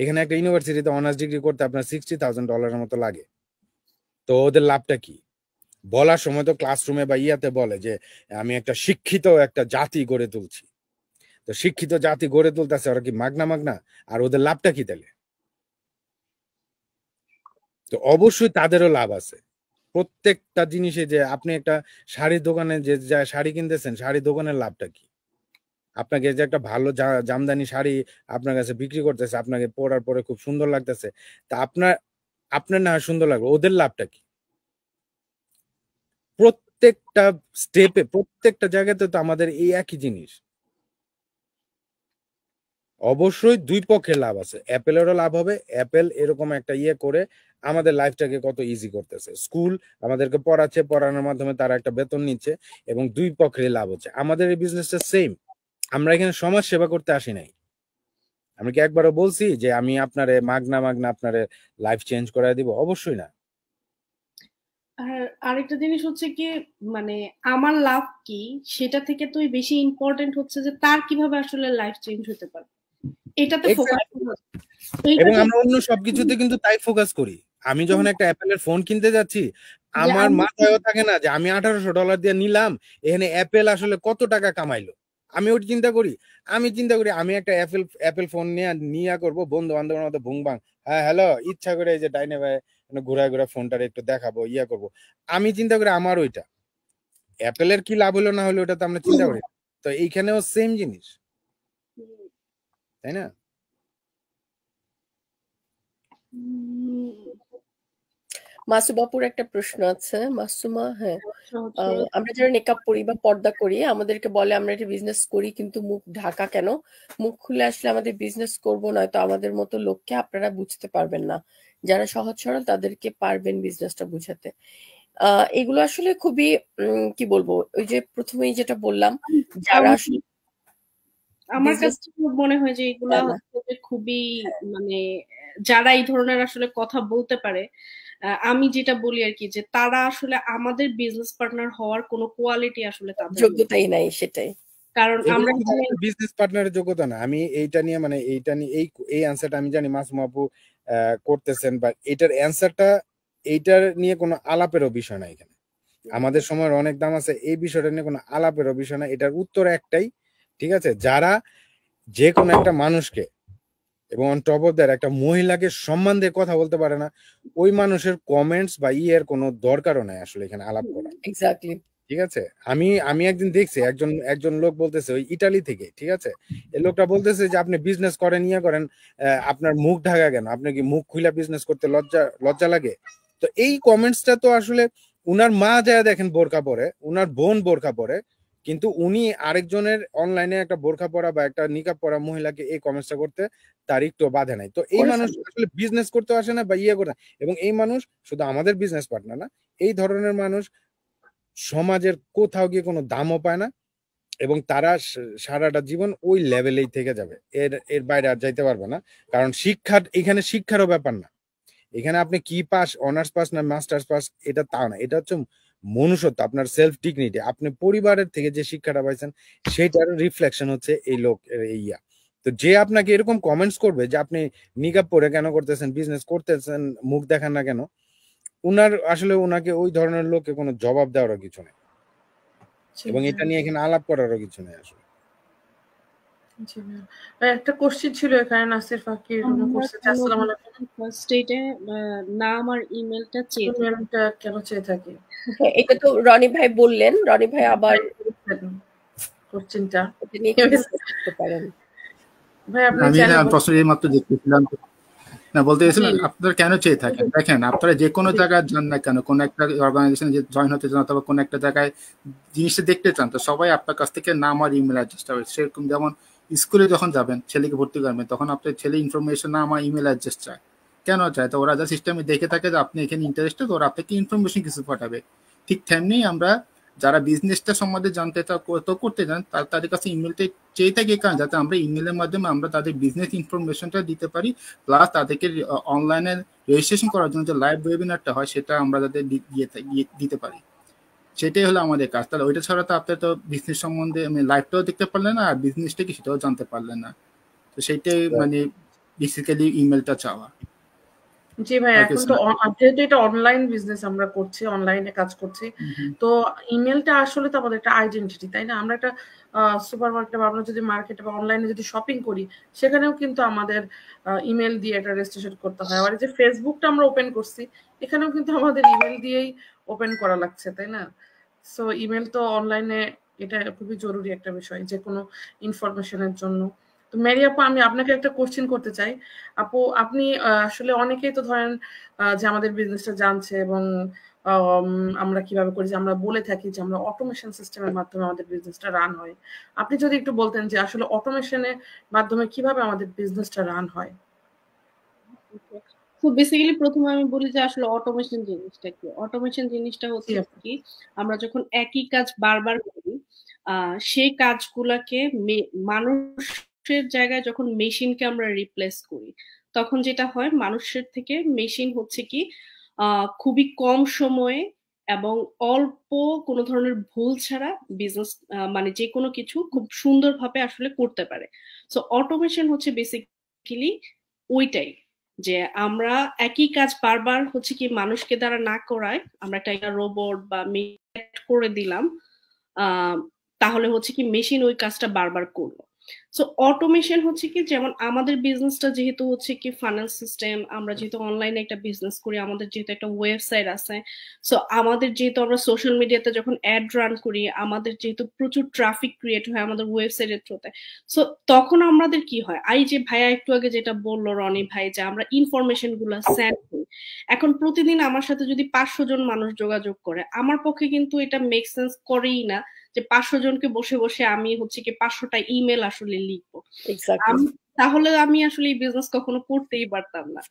এখানে একটা ইউনিভার্সিটিতে অনার্স ডিগ্রি করতে আপনার $60,000 মতো লাগে। তো ওদের লাভটা কি? বলার সময় তো ক্লাসরুমে বা ইয়াতে বলে যে আমি একটা শিক্ষিত একটা জাতি গড়ে তুলছি। তো শিক্ষিত জাতি গড়ে তুলতেছে ওরা কি মাগনা মাগনা? আর ওদের লাভটা কি তাহলে? তো অবশ্যই তাদেরও লাভ আছে। প্রত্যেকটা জিনিসে, যে আপনি একটা শাড়ির দোকানে যে শাড়ি কিনতেছেন, শাড়ির দোকানের লাভটা কি? আপনাকে যে একটা ভালো জামদানি শাড়ি আপনার কাছে বিক্রি করতেছে, আপনাকে পরার পরে খুব সুন্দর লাগতেছে, তা আপনার আপনার না হয় সুন্দর লাগবে, ওদের লাভটা কি? প্রত্যেকটা স্টেপে, প্রত্যেকটা জায়গাতে তো আমাদের এই একই জিনিস। অবশ্যই দুই পক্ষের লাভ আছে, অ্যাপেলেরও লাভ হবে। অ্যাপেল এরকম একটা ইয়ে করে আমাদের লাইফটাকে কত ইজি করতেছে, স্কুল আমাদেরকে পড়াচ্ছে, পড়ানোর মাধ্যমে তারা একটা বেতন নিচ্ছে, এবং দুই পক্ষের লাভ হচ্ছে। আমাদের এই বিজনেসটা সেম। আমরা এখানে সমাজ সেবা করতে আসি নাই। আমি কি একবারও বলছি যে আমি আপনারে মাগনা মাগনা আপনারে লাইফ চেঞ্জ করায় দিব? অবশ্যই না।
আর আরেকটা জিনিস হচ্ছে কি, মানে আমার লাভ কি সেটা থেকে তো বেশি ইম্পর্টেন্ট হচ্ছে যে তার কিভাবে আসলে লাইফ চেঞ্জ হতে পারে, এটাতে ফোকাস করতে।
এবং আমরা অন্য সবকিছুতে কিন্তু তাই ফোকাস করি। আমি যখন একটা অ্যাপেলের ফোন কিনতে যাচ্ছি, আমার মাথায়ও থাকে না যে আমি $1800 দিয়ে নিলাম, এখানে অ্যাপেল আসলে কত টাকা কামাইলো। আমি ওটা চিন্তা করি, আমি একটা অ্যাপেল ফোন নিয়ে করবো বন্ধু বান্ধবের মতো ভুংবাং, হ্যাঁ হ্যালো, ইচ্ছা করে এই যে ডাইনে ভাই ঘুরায় ঘুরা ফোনটার একটু দেখাবো, ইয়া করবো। আমি চিন্তা করি আমার ওইটা অ্যাপেলের কি লাভ হলো না হলো, ওটা তো আমরা চিন্তা করি। তো এইখানেও সেম জিনিস, তাই না?
মাসুবাপুর একটা প্রশ্ন আছে, মাসুমা। হ্যাঁ, আমরা যারা নেকআপ পরি বা পর্দা করি, আমাদেরকে বলে আমরা একটা বিজনেস করি কিন্তু মুখ ঢাকা কেন? মুখ খুলে আসলে আমাদের বিজনেস করবো, নয়তো আমাদের মতো লোককে আপনারা বুঝতে পারবেন না। যারা সহজ সরল তাদেরকে পারবেন বিজনেসটা বুঝাতে। এগুলো আসলে খুবই কি বলবো, ওই যে প্রথমেই যেটা বললাম, যারা আসলে
আমার কাছে মনে হয় যে এগুলা হচ্ছে খুবই, মানে যারা এই ধরনের আসলে কথা বলতে পারে, আমি যেটা বলি আর কি, যে তারা আসলে আমাদের বিজনেস পার্টনার হওয়ার কোনো কোয়ালিটি আসলে তাদের
যোগ্যতাই নাই, সেটাই।
কারণ আমরা
বিজনেস পার্টনারের যোগ্যতা না। আমি এইটা নিয়ে মানে এইটা নিয়ে এই অ্যানসারটা আমি জানি মাসুমা আপু করতেছেন, বা এটার অ্যানসারটা এইটার নিয়ে কোনো আলাপেরও বিষয় না এখানে। আমাদের সময়ের অনেক দাম আছে, এই বিষয়টা নিয়ে কোনো আলাপেরও বিষয় না। এটার উত্তর একটাই, ঠিক আছে, যারা যে কোনো একটা মানুষকে এবং অন টপ অফ দ্যাট একটা মহিলাকে সম্মান দিয়ে কথা বলতে পারে না, ওই মানুষের কমেন্টস বা ইয়ের কোনো দরকারও নাই আসলে এখানে আলাপ করা।
এক্স্যাক্টলি।
ঠিক আছে? আমি একদিন দেখছি একজন লোক বলতেছে ওই ইটালি থেকে, ঠিক আছে? এই লোকটা বলতেছে যে আপনি বিজনেস করেন, করেন, আপনার মুখ ঢাকা কেন? আপনি কি মুখ খুলে বিজনেস করতে লজ্জা লাগে? তো এই কমেন্টসটা তো আসলে উনার মা যায় দেখেন বোরকা পরে, উনার বোন বোরকা পরে, কিন্তু উনি আরেকজনের অনলাইনে একটা বোরকা পরা বা একটা নিকাব পরা মহিলাকে এই কমেন্টসটা করতে তার একটু বাধে নাই। তো এই মানুষ আসলে বিজনেস করতে আসে না বা করে, এবং এই মানুষ শুধু আমাদের বিজনেস পার্টনার না, এই ধরনের মানুষ সমাজের কোথাও গিয়ে কোনো দামও পায় না, এবং তারা সারাটা জীবন ওই লেভেলেই থেকে যাবে, এর বাইরে আর যাইতে পারবে না। কারণ এখানে শিক্ষারও ব্যাপার না, এখানে আপনি কি পাস, অনার্স পাস না মাস্টার্স পাস, এটা তা না, এটা হচ্ছে মনুষ্যত্ব, আপনার সেলফ ডিগনিটি, আপনি পরিবারের থেকে যে শিক্ষাটা পাইছেন সেটার রিফ্লেকশন হচ্ছে এই লোক ইয়া। তো যে আপনাকে এরকম কমেন্টস করবে যে আপনি নিকাব পরে কেন করতেছেন, বিজনেস করতেছেন, মুখ দেখান না কেন, ওনাকে ওই ধরনের লোককে কোনো জবাব দেওয়ারও কিছু নেই, এবং এটা নিয়ে এখানে আলাপ করারও কিছু নেই আসলে।
একটা কোশ্চেন ছিল এখানে, নাসির ফাকির করছে যে আসসালামু আলাইকুম,
ফার্স্ট ডেটে নাম আর ইমেলটা
কেন চেয়ে থাকে?
এটা তো রনি ভাই বললেন, রনি ভাই আবার
কোশ্চেনটা
করতে পারেন।
ভাই আপনি
আমি না প্রশ্ন এইমাত্র দেখতেছিলাম না, বলতে গেছিলাম আপনারা কেন চেয়ে থাকেন। দেখেন আপনারা যে কোনো জায়গায় যান না কেন, কোন একটা অর্গানাইজেশনে যে জয়েন হতে চান অথবা কোন একটা জায়গায় জিনিসটা দেখতে চান, তো সবাই আপনার কাছ থেকে নাম আর ইমেল অ্যাড্রেস চাবে। সেরকম যেমন স্কুলে যখন যাবেন ছেলেকে ভর্তি করবেন, তখন আপনার ছেলে ইনফরমেশন নাম আর ইমেল অ্যাড্রেস চায়। কেন চায়? তো ওরা যা সিস্টেমে দেখে থাকে যে আপনি এখানে ইন্টারেস্টেড, ওরা আপনাকে ইনফরমেশন কিছু পাঠাবে। ঠিক তেমনি আমরা যারা বিজনেসটা সম্বন্ধে জানতে করতে চান তাদের কাছে ইমেলটা চেয়ে থাকি, কারণ যাতে আমরা ইমেলের মাধ্যমে আমরা তাদের বিজনেস ইনফরমেশনটা দিতে পারি, প্লাস তাদেরকে অনলাইনে রেজিস্ট্রেশন করার জন্য যে লাইভ ওয়েবিনারটা হয় সেটা আমরা তাদের দিতে পারি। সেটাই হলো আমাদের কাজ। তাহলে ওইটা ছাড়া তো আপনার তো বিজনেস সম্বন্ধে লাইভটাও দেখতে পারলেন না, আর বিজনেসটা কি সেটাও জানতে পারলেন না। তো সেইটাই বেসিক্যালি ইমেলটা চাওয়া।
জি ভাই, এখন তো যেহেতু এটা অনলাইন বিজনেস আমরা করছি, অনলাইনে কাজ করছি, তো ইমেলটা আসলে তো আমাদের একটা আইডেন্টিটি, তাই না? আমরা একটা সুপার মার্কেটে বা আমরা যদি মার্কেটে বা অনলাইনে যদি শপিং করি, সেখানেও কিন্তু আমাদের ইমেল দিয়ে এটা রেজিস্ট্রেশন করতে হয়। আবার যে ফেসবুকটা আমরা ওপেন করছি, এখানেও কিন্তু আমাদের ইমেল দিয়েই ওপেন করা লাগছে, তাই না? সো ইমেল তো অনলাইনে এটা খুবই জরুরি একটা বিষয় যে কোনো ইনফরমেশনের জন্য। তো মেরি আপু, আমি আপনাকে একটা কোশ্চেন করতে চাই। আপু, আপনি আসলে অনেকেই তো ধরেন যে আমাদের বিজনেসটা জানছে, এবং আমরা কিভাবে করি যে আমরা বলে থাকি যে আমরা অটোমেশন সিস্টেমের মাধ্যমে আমাদের বিজনেসটা রান হয়। আপনি যদি একটু বলতেন যে আসলে অটোমেশনের মাধ্যমে কিভাবে আমাদের বিজনেসটা রান হয়।
তো বেসিক্যালি প্রথমে আমি বলি যে আসলে অটোমেশন জিনিসটা কি। অটোমেশন জিনিসটা হচ্ছে কি, আমরা যখন একই কাজ বারবার করি, সেই কাজগুলাকে মানুষের জায়গায় যখন মেশিনকে আমরা রিপ্লেস করি, তখন যেটা হয় মানুষের থেকে মেশিন হচ্ছে কি খুবই কম সময়ে এবং অল্প কোনো ধরনের ভুল ছাড়া বিজনেস মানে যে কোনো কিছু খুব সুন্দরভাবে আসলে করতে পারে। সো অটোমেশন হচ্ছে বেসিক্যালি ওইটাই, যে আমরা একই কাজ বারবার হচ্ছে কি মানুষকে দ্বারা না করায় আমরা একটা রোবট বা মেশিন করে দিলাম, তাহলে হচ্ছে কি মেশিন ওই কাজটা বারবার করলো। সো অটোমেশন হচ্ছে কি, যেমন আমাদের বিজনেসটা যেহেতু হচ্ছে কি ফাইন্যান্স সিস্টেম, আমরা যেহেতু অনলাইনে একটা বিজনেস করি, আমাদের যেহেতু একটা ওয়েবসাইট আছে, সো আমাদের যেহেতু আমরা সোশ্যাল মিডিয়াতে যখন অ্যাড রান করি, আমাদের যেহেতু প্রচুর ট্রাফিক ক্রিয়েট হয় আমাদের ওয়েবসাইটের থ্রুতে, সো তখন আমাদের কি হয়, যে ভাইয়া একটু আগে যেটা বললো রনি ভাই, যে আমরা ইনফরমেশন গুলো সেন্ড করি। এখন প্রতিদিন আমার সাথে যদি 500 জন মানুষ যোগাযোগ করে, আমার পক্ষে কিন্তু এটা মেক সেন্স করেই না যে 500 জনকে বসে বসে আমি হচ্ছে কি 500টা ইমেল আসলে লিখবো। তাহলে আমি আসলে এই বিজনেস কখনো করতেই পারতাম না,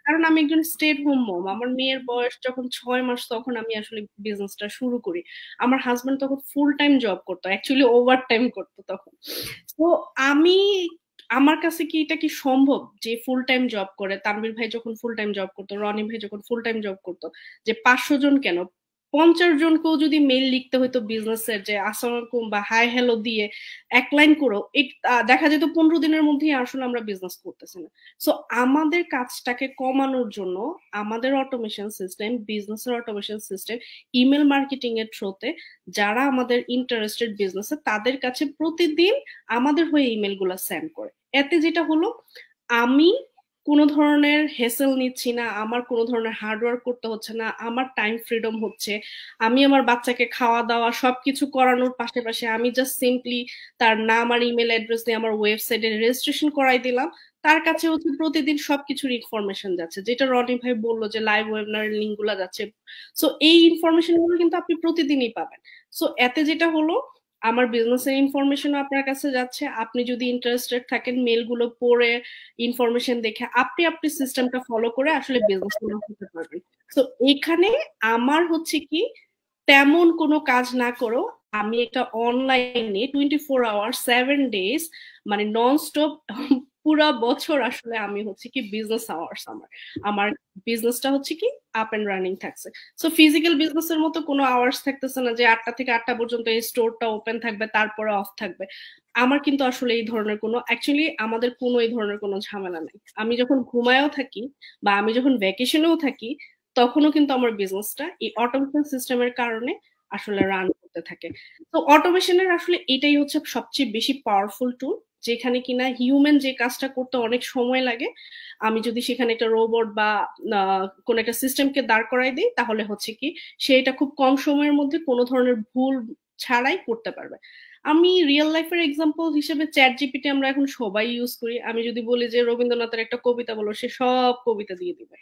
কারণ আমি একজন স্টে এট হোম মম। আমার মেয়ের বয়স যখন 6 মাস, তখন আমি আসলে বিজনেসটা শুরু করি। আমার হাজবেন্ড তখন ফুল টাইম জব করতো, অ্যাকচুয়ালি ওভার টাইম করতো তখন। তো আমার কাছে কি এটা কি সম্ভব যে ফুল টাইম জব করে, তানভীর ভাই যখন ফুল টাইম জব করতো, রনি ভাই যখন ফুল টাইম জব করতো, যে 500 জন কেন 50 জনকেও যদি মেইল লিখতে হইতো বিজনেসের, যে আসসালামু আলাইকুম বা হাই হ্যালো দিয়ে এক লাইন করো, দেখা যেত 15 দিনের মধ্যেই আসলে আমরা বিজনেস করতেছি না। সো আমাদের কাজটাকে কমানোর জন্য আমাদের অটোমেশন সিস্টেম, বিজনেসের অটোমেশন সিস্টেম, ইমেল মার্কেটিং এর থ্রুতে যারা আমাদের ইন্টারেস্টেড বিজনেসে, তাদের কাছে প্রতিদিন আমাদের হয়ে ইমেল গুলা সেন্ড করে। এতে যেটা হলো, আমি কোনো ধরনের হেসেল নিচ্ছি না, আমার কোনো ধরনের হার্ডওয়ার্ক করতে হচ্ছে না, আমার টাইম ফ্রিডম হচ্ছে। আমি আমার বাচ্চাকে খাওয়া দাওয়া সবকিছু করানোর পাশাপাশি আমি জাস্ট সিম্পলি তার নাম আর ইমেল অ্যাড্রেস দিয়ে আমার ওয়েবসাইটে রেজিস্ট্রেশন করাই দিলাম, তার কাছে হচ্ছে প্রতিদিন সবকিছুর ইনফরমেশন যাচ্ছে, যেটা রনি ভাই বললো যে লাইভ ওয়েবিনারের লিঙ্ক গুলা যাচ্ছে। সো এই ইনফরমেশন গুলো কিন্তু আপনি প্রতিদিনই পাবেন। সো এতে যেটা হলো আমার বিজনেসের ইনফরমেশন আপনার কাছে যাচ্ছে, আপনি যদি ইন্টারেস্টেড থাকেন মেলগুলো পড়ে ইনফরমেশন দেখে আপনি সিস্টেমটা ফলো করে আসলে বিজনেস করতে পারবেন। তো এখানে আমার হচ্ছে কি তেমন কোনো কাজ না করেও আমি একটা অনলাইনে 24 আওয়ার 7 ডেজ মানে নন স্টপ পুরা বছর আসলে আমি হচ্ছে কি বিজনেস আওয়ার্স আমার বিজনেসটা হচ্ছে কি আপ এন্ড রানিং থাকছে। সো ফিজিক্যাল বিজনেসের মতো কোনো আওয়ার্স থাকতেছে না যে 8টা থেকে 8টা পর্যন্ত এই স্টোরটা ওপেন থাকবে তারপরে অফ থাকবে। আমার কিন্তু আসলে এই ধরনের কোনো অ্যাকচুয়ালি আমাদের কোনো এই ধরনের কোনো ঝামেলা নেই। আমি যখন ঘুমায়ও থাকি বা আমি যখন ভ্যাকেশনেও থাকি তখনও কিন্তু আমার বিজনেসটা এই অটোমেশন সিস্টেমের কারণে আসলে রান করতে থাকে। তো অটোমেশনের আসলে এটাই হচ্ছে সবচেয়ে বেশি পাওয়ারফুল টুল, যেখানে কিনা হিউম্যান যে কাজটা করতে অনেক সময় লাগে আমি যদি সেখানে একটা রোবট বা কোন একটা সিস্টেমকে দাঁড় করাই দিই তাহলে হচ্ছে কি সে এটা খুব কম সময়ের মধ্যে কোনো ধরনের ভুল ছাড়াই করতে পারবে। আমি রিয়েল লাইফের এক্সাম্পল হিসেবে চ্যাট জিপিটি আমরা এখন সবাই ইউজ করি। আমি যদি বলি যে রবীন্দ্রনাথের একটা কবিতা বলো সে সব কবিতা দিয়ে দিবে,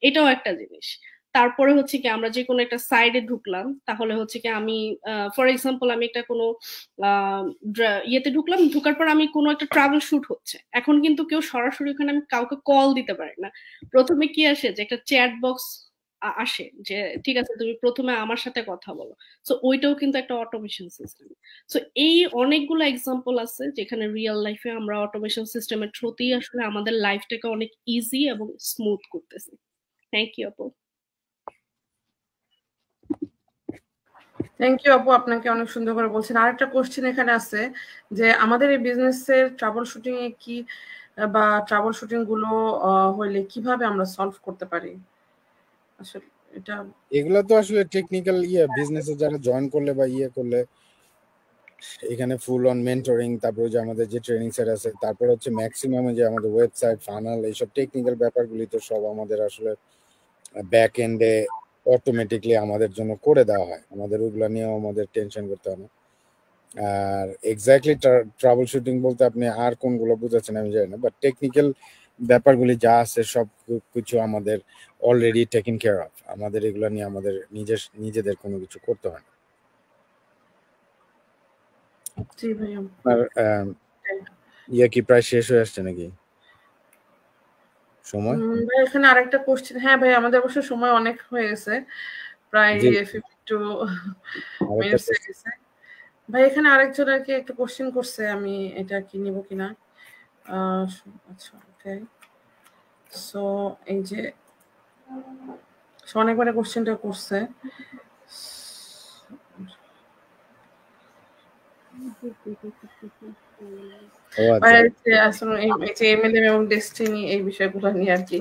এটাও একটা জিনিস। তারপরে হচ্ছে কি আমরা যে কোনো একটা সাইডে ঢুকলাম তাহলে হচ্ছে কি আমি ফর এক্সাম্পল আমি একটা কোনো ইয়েতে ঢুকলাম, ঢুকার পর আমি কোনো একটা ট্রাভেল শুট হচ্ছে, এখন কিন্তু কেউ সরাসরি ওখানে আমি কাউকে কল দিতে পারি না। প্রথমে কি আসে যে একটা চ্যাট বক্স আসে যে ঠিক আছে তুমি প্রথমে আমার সাথে কথা বলো। সো ওইটাও কিন্তু একটা অটোমেশন সিস্টেম। সো এই অনেকগুলো এক্সাম্পল আছে যেখানে রিয়েল লাইফে আমরা অটোমেশন সিস্টেমের থ্রুতেই আসলে আমাদের লাইফটাকে অনেক ইজি এবং স্মুথ করতেছি। থ্যাংক ইউ আপু।
থ্যাংক ইউ আপু, আপনাকে অনেক সুন্দর করে বলছেন। আরেকটা কোশ্চেন এখানে আছে যে আমাদের এই বিজনেসের ট্রাবল শুটিং এ কি বা ট্রাবল শুটিং গুলো হইলে কিভাবে আমরা সলভ করতে পারি? আসলে এটা
এগুলো তো আসলে টেকনিক্যাল বিজনেসে যারা জয়েন করলে বা করলে এখানে ফুল অন মেন্টরিং, তারপরে যে আমাদের যে ট্রেনিং সেট আছে, তারপর হচ্ছে ম্যাক্সিমাম যে আমাদের ওয়েবসাইট ফানাল এইসব টেকনিক্যাল ব্যাপারগুলি তো সব আমাদের আসলে ব্যাক এন্ডে অটোমেটিকলি আমাদের জন্য করে দেওয়া হয়, আমাদের ওগুলো নিয়েও আমাদের টেনশন করতে হয় না। আর এক্স্যাক্টলি ট্রাবল শুটিং বলতে আপনি আর কোনগুলো বুঝাচ্ছেন আমি জানি না, বাট টেকনিক্যাল ব্যাপারগুলি যা আছে সব কিছু আমাদের অলরেডি টেকেন কেয়ার অফ, আমাদের এগুলো নিয়ে আমাদের নিজেদের কোনো কিছু করতে হয় না।
জি ভাইয়া।
আর কি প্রায় শেষ হয়ে আসছে নাকি সময়?
ভাই এখানে আরেকটা কোশ্চেন, হ্যাঁ ভাই আমাদের অবশ্য সময় অনেক হয়ে গেছে, প্রায় 52 মিনিটস হয়ে গেছে। ভাই এখানে আরেকজন আর কি একটা কোশ্চেন করছে, আমি এটা কি নিব কিনা। আচ্ছা ওকে, সো এই যে অনেকবার কোশ্চেনটা করছে। এমএলএম এবং ডেস্টিনি এই বিষয়গুলো নিয়ে আর কি।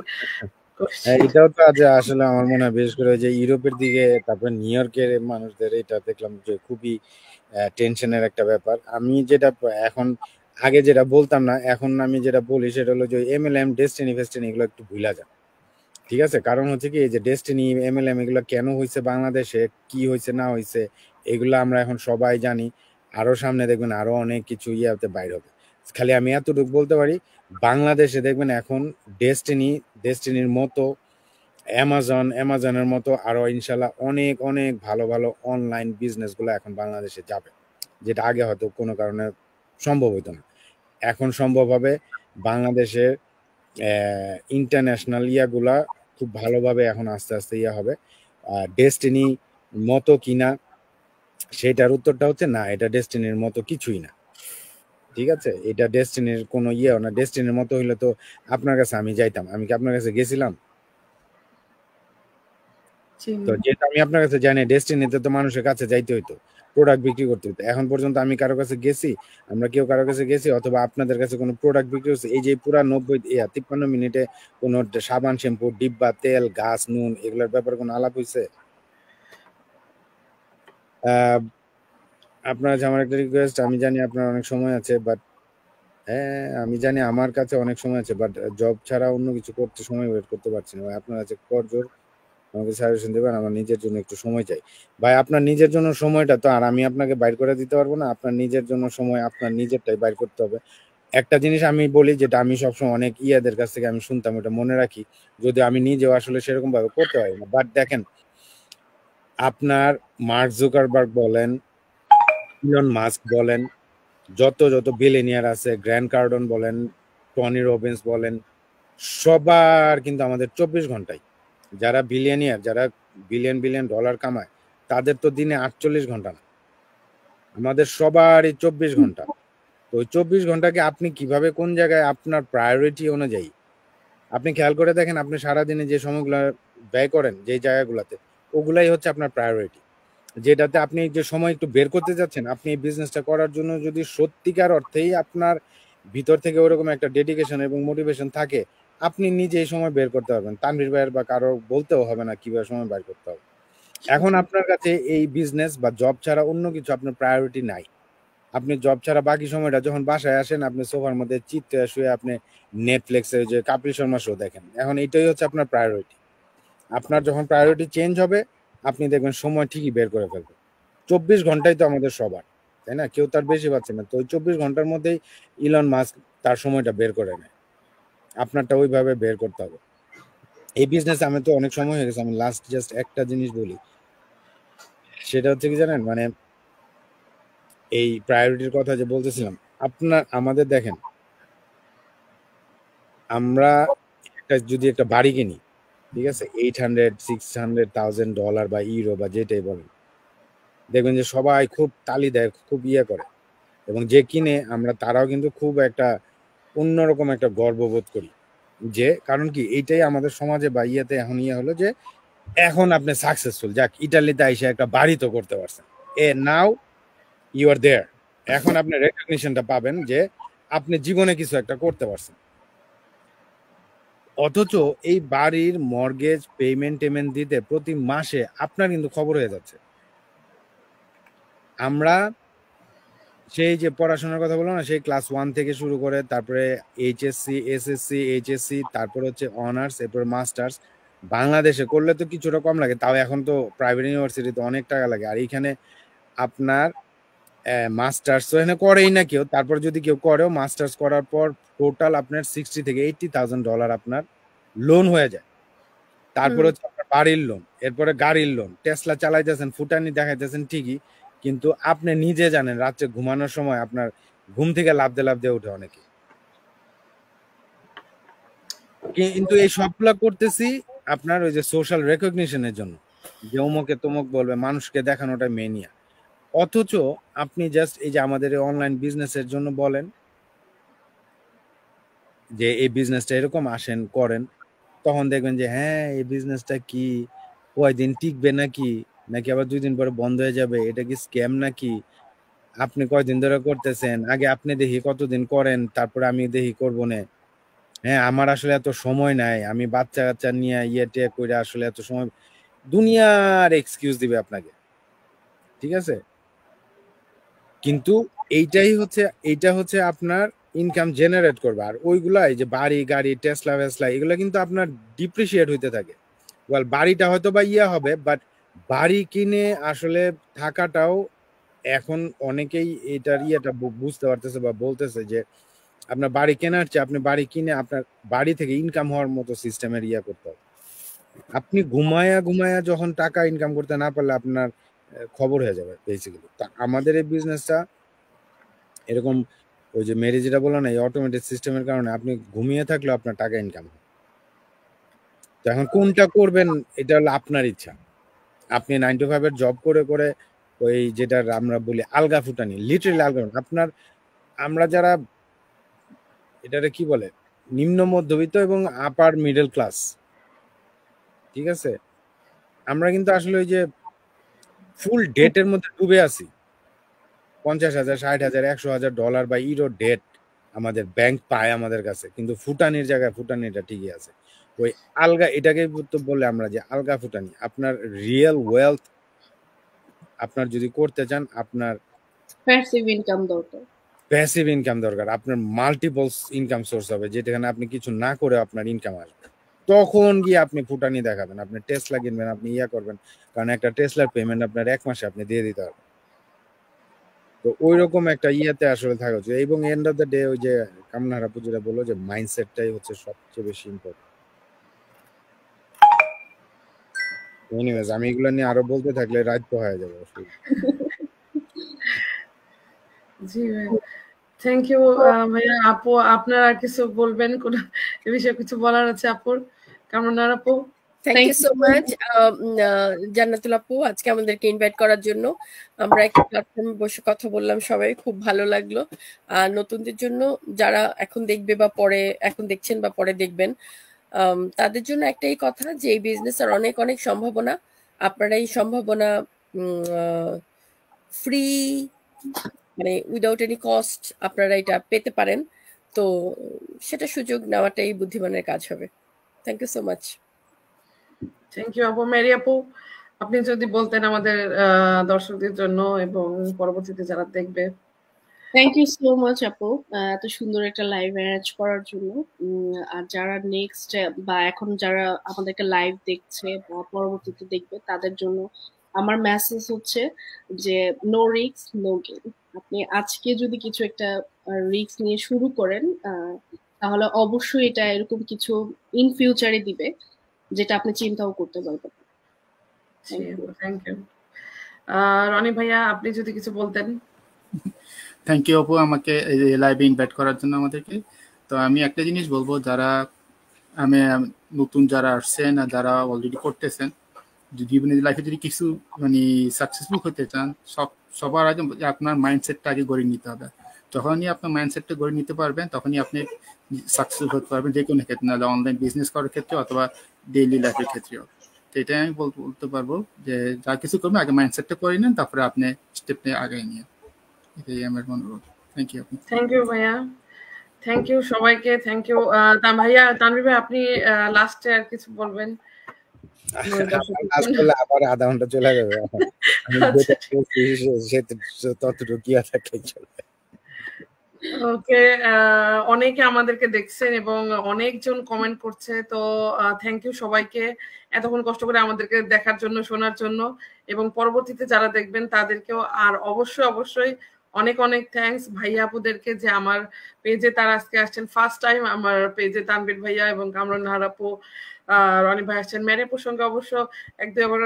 এটাও তো আজ আসলে আমার মনে হয় বিশেষ করে যে ইউরোপের দিকে তারপরে নিউ ইয়র্কের মানুষদের এটা দেখলাম যে খুবই টেনশনের একটা ব্যাপার। আমি যেটা এখন আগে যেটা বলতাম না, এখন আমি যেটা বলি সেটা হলো যে এমএলএম ডেস্টিনি ফেস্টিনি এগুলো একটু ভুলা যায়, ঠিক আছে? কারণ হচ্ছে কি এই যে ডেস্টিনি এমএলএম এগুলো কেন হয়েছে বাংলাদেশে, কি হয়েছে না হয়েছে এগুলো আমরা এখন সবাই জানি। আরো সামনে দেখবেন আরো অনেক কিছু ইয়াতে বাইর হবে। খালি আমি এতটুকু বলতে পারি, বাংলাদেশে দেখবেন এখন ডেস্টিনির মতো অ্যামাজনের মতো আরো ইনশাল্লাহ অনেক অনেক ভালো ভালো অনলাইন বিজনেস গুলো এখন বাংলাদেশে যাবে, যেটা আগে হয়তো কোনো কারণে সম্ভব হতো না, এখন সম্ভব হবে। বাংলাদেশের ইন্টারন্যাশনাল ইয়াগুলা খুব ভালোভাবে এখন আস্তে আস্তে হবে। ডেস্টিনি মতো কিনা সেটার উত্তরটা হচ্ছে না, এটা ডেস্টিনির মতো কিছুই না, ঠিক আছে? এটা ডেস্টিনির কোনো না, ডেস্টিনির মতো হইলে তো আপনার কাছে আমি যাইতাম, আমি কি আপনার কাছে গেছিলাম? তো যেটা আমি আপনার কাছে জানি ডেস্টিনিতে তো মানুষের কাছে যাইতে হইতো, প্রোডাক্ট বিক্রি করতে হইতো। এখন পর্যন্ত আমি কারো কাছে গেছি, আমরা কেউ কারো কাছে গেছি অথবা আপনাদের কাছে কোনো প্রোডাক্ট বিক্রি হচ্ছে এই যে পুরা 53 মিনিটে কোনো সাবান শ্যাম্পু ডিব্বা তেল গাছ নুন এগুলোর ব্যাপারে কোনো আলাপ হয়েছে? আপনার আমার একটা রিকোয়েস্ট, আমি জানি আপনার অনেক সময় আছে, বাট হ্যাঁ আমি জানি আমার কাছে অনেক সময় আছে, বাট জব ছাড়া অন্য কিছু করতে সময় বের করতে পারছি না ভাই। আপনার কাছে করজোর আমাকে সাজেশন দেবেন, আমার নিজের জন্য একটু সময় চাই ভাই। আপনার নিজের জন্য সময়টা তো আর আমি আপনাকে বাইর করে দিতে পারবো না। আপনার নিজের জন্য সময় আপনার নিজেরটাই বাইর করতে হবে। একটা জিনিস আমি বলি, যেটা আমি সবসময় অনেক ইয়াদের কাছ থেকে আমি শুনতাম, এটা মনে রাখি, যদি আমি নিজেও আসলে সেরকম ভাবে করতে পারি না। বাট দেখেন, আপনার মার্ক জুকারবার্গ বলেন, ইলন মাস্ক বলেন, যত যত বিলিয়নিয়ার আছে, গ্র্যান্ড কার্ডন বলেন, টনি রবিন্স বলেন, সবার কিন্তু আমাদের 24 ঘন্টায়, যারা বিলিয়নিয়ার, যারা বিলিয়ন বিলিয়ন ডলার কামায়, তাদের তো দিনে 48 ঘন্টা না, আমাদের সবারই 24 ঘন্টা। তো ওই 24 ঘন্টাকে আপনি কিভাবে কোন জায়গায় আপনার প্রায়োরিটি অনুযায়ী আপনি খেয়াল করে দেখেন, আপনি সারাদিনে যে সময়গুলো ব্যয় করেন যে জায়গাগুলোতে, ওগুলাই হচ্ছে আপনার প্রায়োরিটি। যেটাতে আপনি যে সময় একটু বের করতে যাচ্ছেন, আপনি এই বিজনেসটা করার জন্য যদি সত্যিকার অর্থেই আপনার ভিতর থেকে ওরকম একটা ডেডিকেশন এবং মোটিভেশন থাকে, আপনি নিজে এই সময় বের করতে পারবেন। তানভীর ভাইয়ের বা কারো বলতেও হবে না কিভাবে সময় বের করতে হবে। এখন আপনার কাছে এই বিজনেস বা জব ছাড়া অন্য কিছু আপনার প্রায়োরিটি নাই। আপনি জব ছাড়া বাকি সময়টা যখন বাসায় আসেন, আপনি সোফার মধ্যে চিত্তে শুয়ে আপনি নেটফ্লিক্সে যে কাপিল শর্মা শো দেখেন। এখন এইটাই হচ্ছে আপনার প্রায়োরিটি। আপনার যখন প্রায়োরিটি চেঞ্জ হবে, আপনি দেখবেন সময় ঠিকই বের করে ফেলবেন। 24 ঘন্টাই তো আমাদের সবার, তাই না? কেউ তার বেশি পাচ্ছে না। তো ওই 24 ঘন্টার মধ্যেই ইলন মাস্ক তার সময়টা বের করে নেয়। আপনারটা ওইভাবে বের করতে হবে। এই বিজনেস আমি তো অনেক সময় হয়ে গেছে, আমি লাস্ট জাস্ট একটা জিনিস বলি, সেটা হচ্ছে কি জানেন, মানে এই প্রায়োরিটির কথা যে বলতেছিলাম, আমাদের দেখেন, আমরা যদি একটা বাড়ি কিনি, ঠিক আছে, $800,000-600,000 বা ইউরো বা যেটাই বলেন, দেখবেন যে সবাই খুব তালি দেয়, খুব ইয়ে করে, এবং যে কিনে আমরা তারাও কিন্তু খুব একটা অন্যরকম একটা গর্ববোধ করি। যে কারণ কি, এইটাই আমাদের সমাজে বা ইয়েতে এখন ইয়ে হলো যে এখন আপনি সাকসেসফুল, যাক ইটালিতে এসে একটা বাড়ি তো করতে পারছেন, নাও ইউ আর দেয়ার। এখন আপনি রেকগনিশনটা পাবেন যে আপনি জীবনে কিছু একটা করতে পারছেন। অথচ এই বাড়ির মর্গেজ পেমেন্ট দিতে প্রতি মাসে আপনার কিন্তু খবর হয়ে যাচ্ছে। আমরা সেই যে পড়াশোনার কথা বললাম না, সেই ক্লাস 1 থেকে শুরু করে তারপরে এইচএসসি, এসএসসি, এইচএসসি, তারপর হচ্ছে অনার্স, এরপর মাস্টার্স। বাংলাদেশে করলে তো কিছুটা কম লাগে, তাও এখন তো প্রাইভেট ইউনিভার্সিটিতে অনেক টাকা লাগে। আর এইখানে আপনার মাস্টার্স তো এখানে করেই না কেউ, তারপর যদি কেউ করেও, মাস্টার্স করার পর টোটাল আপনার $60,000 থেকে $80,000 আপনার লোন হয়ে যায়। তারপর হচ্ছে আপনার বাড়ির লোন, এরপরে গাড়ির লোন। টেসলা চালাইতেছেন, ফুটানি দেখাইতেছেন ঠিকই, কিন্তু আপনি নিজে জানেন রাত্রে ঘুমানোর সময় আপনার ঘুম থেকে লাফতে উঠে অনেকে। কিন্তু এই সবগুলা করতেছি আপনার ওই যে সোশ্যাল রেকগনিশনের জন্য, যে অমুকে তমুক বলবে, মানুষকে দেখানোটা মেনিয়া। অথচ আপনি জাস্ট এই যে আমাদের এই অনলাইন বিজনেসের জন্য বলেন যে এই বিজনেসটা এরকম আসেন করেন, তখন দেখবেন যে হ্যাঁ এই বিজনেসটা কি কয়দিন টিকবে নাকি আবার 2 দিন পরে বন্ধ হয়ে যাবে, এটা কি স্ক্যাম নাকি, আপনি কয়দিন ধরে করতেছেন, আগে আপনি দেখি কতদিন করেন, তারপরে আমি দেখি করবো না, হ্যাঁ আমার আসলে এত সময় নাই, আমি বাচ্চা কাচ্চা নিয়ে ইয়েটে করে আসলে এত সময়, দুনিয়ার এক্সকিউজ দিবে আপনাকে, ঠিক আছে? কিন্তু এইটা হচ্ছে আপনার ইনকাম জেনারেট করবে। আর ওইগুলাই যে বাড়ি গাড়ি টেসলা ফেসলা, এগুলো কিন্তু আপনার ডিপ্রিসিয়েট হইতে থাকে। ওয়েল বাড়িটা হয়তো বা ইয়া হবে, বাট বাড়ি কিনে আসলে থাকাটাও এখন অনেকেই এটার ইয়েটা বুঝতে পারতেছে বা বলতেছে যে আপনার বাড়ি কেনার চেয়ে আপনি বাড়ি কিনে আপনার বাড়ি থেকে ইনকাম হওয়ার মতো সিস্টেমের ইয়া করতে হবে। আপনি ঘুমায়া যখন টাকা ইনকাম করতে না পারলে আপনার খবর হয়ে যাবে বেসিক্যালি। তা আমাদের এই বিজনেসটা এরকম, ওই যে মেরি যেটা বললো না, এই অটোমেটেড সিস্টেমের কারণে আপনি ঘুমিয়ে থাকলেও আপনার টাকা ইনকাম হয়। তো এখন কোনটা করবেন এটা হলো আপনার ইচ্ছা। আপনি 9 to 5 এর জব করে করে ওই যেটা আমরা বলি আলগা ফুটানি, লিটারালি আলগা, আপনার আমরা যারা এটারে কি বলে নিম্ন মধ্যবিত্ত এবং আপার মিডল ক্লাস, ঠিক আছে, আমরা কিন্তু আসলে ওই যে ফুল ডেটের মধ্যে ডুবে আছি। $50,000, $60,000, $100,000 বা ইউরো ডেট আমাদের ব্যাংক পায় আমাদের কাছে, কিন্তু ফুটানির জায়গায় ফুটানিটা ঠিকই আছে। ওই আলগা, এটাকে তো বলে আমরা যে আলগা ফুটানি। আপনার রিয়েল ওয়েলথ আপনার যদি করতে চান, আপনার
প্যাসিভ ইনকাম দরকার।
প্যাসিভ ইনকাম দরকার, আপনার মাল্টিপল ইনকাম সোর্স হবে, যেখানে আপনি কিছু না করে আপনার ইনকাম আসবে। তখন গিয়ে আপনি ফুটানি দেখাবেন, আপনি টেসলা কিনবেন, আপনি করবেন, কারণ একটা টেসলার পেমেন্ট আপনার 1 মাসে আপনি দিয়ে দিতে পারবেন। তো ওই রকম একটা আসলে থাকা উচিত। এবং এন্ড অফ দ্য ডে ওই যে কামনা আপু যেটা বললো যে মাইন্ডসেটটাই হচ্ছে সবচেয়ে বেশি ইম্পর্টেন্ট। এনিওয়েজ আমি এগুলো নিয়ে আরো বলতে থাকলে রাত তো হয়ে যাবে।
জি ভাই, থ্যাংক ইউ ভাইয়া। আপু আপনার আর কিছু বলবেন, কোন এ বিষয়ে কিছু বলার আছে আপুর? কামনার আপু,
থ্যাংক ইউ সো মাচ জান্নাতুল আপু, আজকে আমাদেরকে ইনভাইট করার জন্য। আমরা একটা প্ল্যাটফর্মে বসে কথা বললাম সবাই, খুব ভালো লাগলো। আর নতুনদের জন্য যারা এখন দেখবে বা পরে এখন দেখছেন বা পরে দেখবেন, তাদের জন্য একটাই কথা যে এই বিজনেসের অনেক অনেক সম্ভাবনা। আপনারা এই সম্ভাবনা ফ্রি মানে উইদাউট এনি কস্ট আপনারা এটা পেতে পারেন। তো সেটা সুযোগ নেওয়াটাই বুদ্ধিমানের কাজ হবে। Thank you so much.
Thank you আপু। মেরি আপু, আপনি যদি বলতেন আমাদের দর্শকদের জন্য এবং পরবর্তীতে যারা দেখবে।
থ্যাংক ইউ সো মাচ আপু, এত সুন্দর একটা লাইভ অ্যারেঞ্জ করার জন্য। আর যারা নেক্সট বা এখন যারা আমাদেরকে লাইভ দেখছে বা পরবর্তীতে দেখবে তাদের জন্য আমার মেসেজ হচ্ছে যে নো রিস্ক নো গেইন। আপনি আজকে যদি কিছু একটা রিস্ক নিয়ে শুরু করেন তাহলে অবশ্যই এটা এরকম কিছু ইন ফিউচারে দিবে যেটা আপনি চিন্তাও করতে পারবেন।
Thank you. রনি ভাইয়া, আপনি যদি কিছু বলতেন।
থ্যাংক ইউ আপু আমাকে এই লাইভে ইনভাইট করার জন্য আমাদেরকে। তো আমি একটা জিনিস বলবো, যারা আমি নতুন যারা আসছেন আর যারা অলরেডি করতেছেন, জীবনে লাইফে যদি কিছু মানে সাকসেসফুল হতে চান, সবার আগে আপনার মাইন্ডসেটটা আগে গড়ে নিতে হবে। যখনই আপনার মাইন্ডসেটটা গড়ে নিতে পারবেন তখনই আপনি সাকসেসফুল হতে পারবেন, যে কোনো ক্ষেত্রে, নাহলে অনলাইন বিজনেস করার ক্ষেত্রে অথবা ডেইলি লাইফের ক্ষেত্রেও। তো এটাই আমি বলতে পারবো যে যা কিছু করবেন আগে মাইন্ডসেটটা করে নেন, তারপরে আপনি স্টেপ নিয়ে আগে নিয়ে। এটাই আমার অনুরোধ। Thank you.
থ্যাংক ইউ ভাইয়া, থ্যাংক ইউ সবাইকে, থ্যাংক ইউ। ভাইয়া তানভীর ভাই, আপনি লাস্টে আর কিছু বলবেন?
আবার আধা ঘন্টা চলে যাবে, ততটুকু চলবে।
ওকে, অনেকে আমাদেরকে দেখছেন এবং অনেকজন কমেন্ট করছে, তো থ্যাংক ইউ সবাইকে এতক্ষণ কষ্ট করে আমাদেরকে দেখার জন্য, শোনার জন্য, এবং পরবর্তীতে যারা দেখবেন তাদেরকেও। আর অবশ্যই অবশ্যই অনেক অনেক থ্যাঙ্কস ভাইয়া আপুদেরকে যে আমার পেজে তারা আজকে আসছেন ফার্স্ট টাইম। আমার পেজে তানভীর ভাইয়া এবং কামরান আপু, রনি ভাই আসছেন। মেরে প্রসঙ্গে অবশ্য এক দুইবার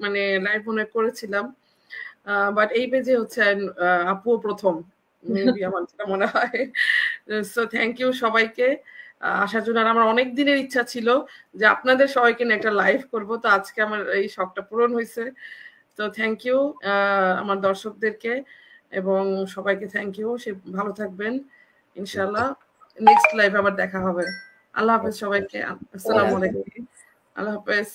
মানে লাইভ মনে করেছিলাম, বাট এই পেজে হচ্ছে আপুও প্রথম মেবি, আমার যেটা মনে হয়। সো থ্যাংক ইউ সবাইকে আসার জন্য। আর আমার অনেক দিনের ইচ্ছা ছিল যে আপনাদের সবাইকে নিয়ে একটা লাইভ করব, তো আজকে আমার এই শখটা পূরণ হয়েছে। তো থ্যাংক ইউ আমার দর্শকদেরকে এবং সবাইকে থ্যাংক ইউ। সে ভালো থাকবেন, ইনশাআল্লাহ নেক্সট লাইভ আবার দেখা হবে। আল্লাহ হাফেজ সবাইকে। আসসালামু আলাইকুম। আল্লাহ হাফেজ।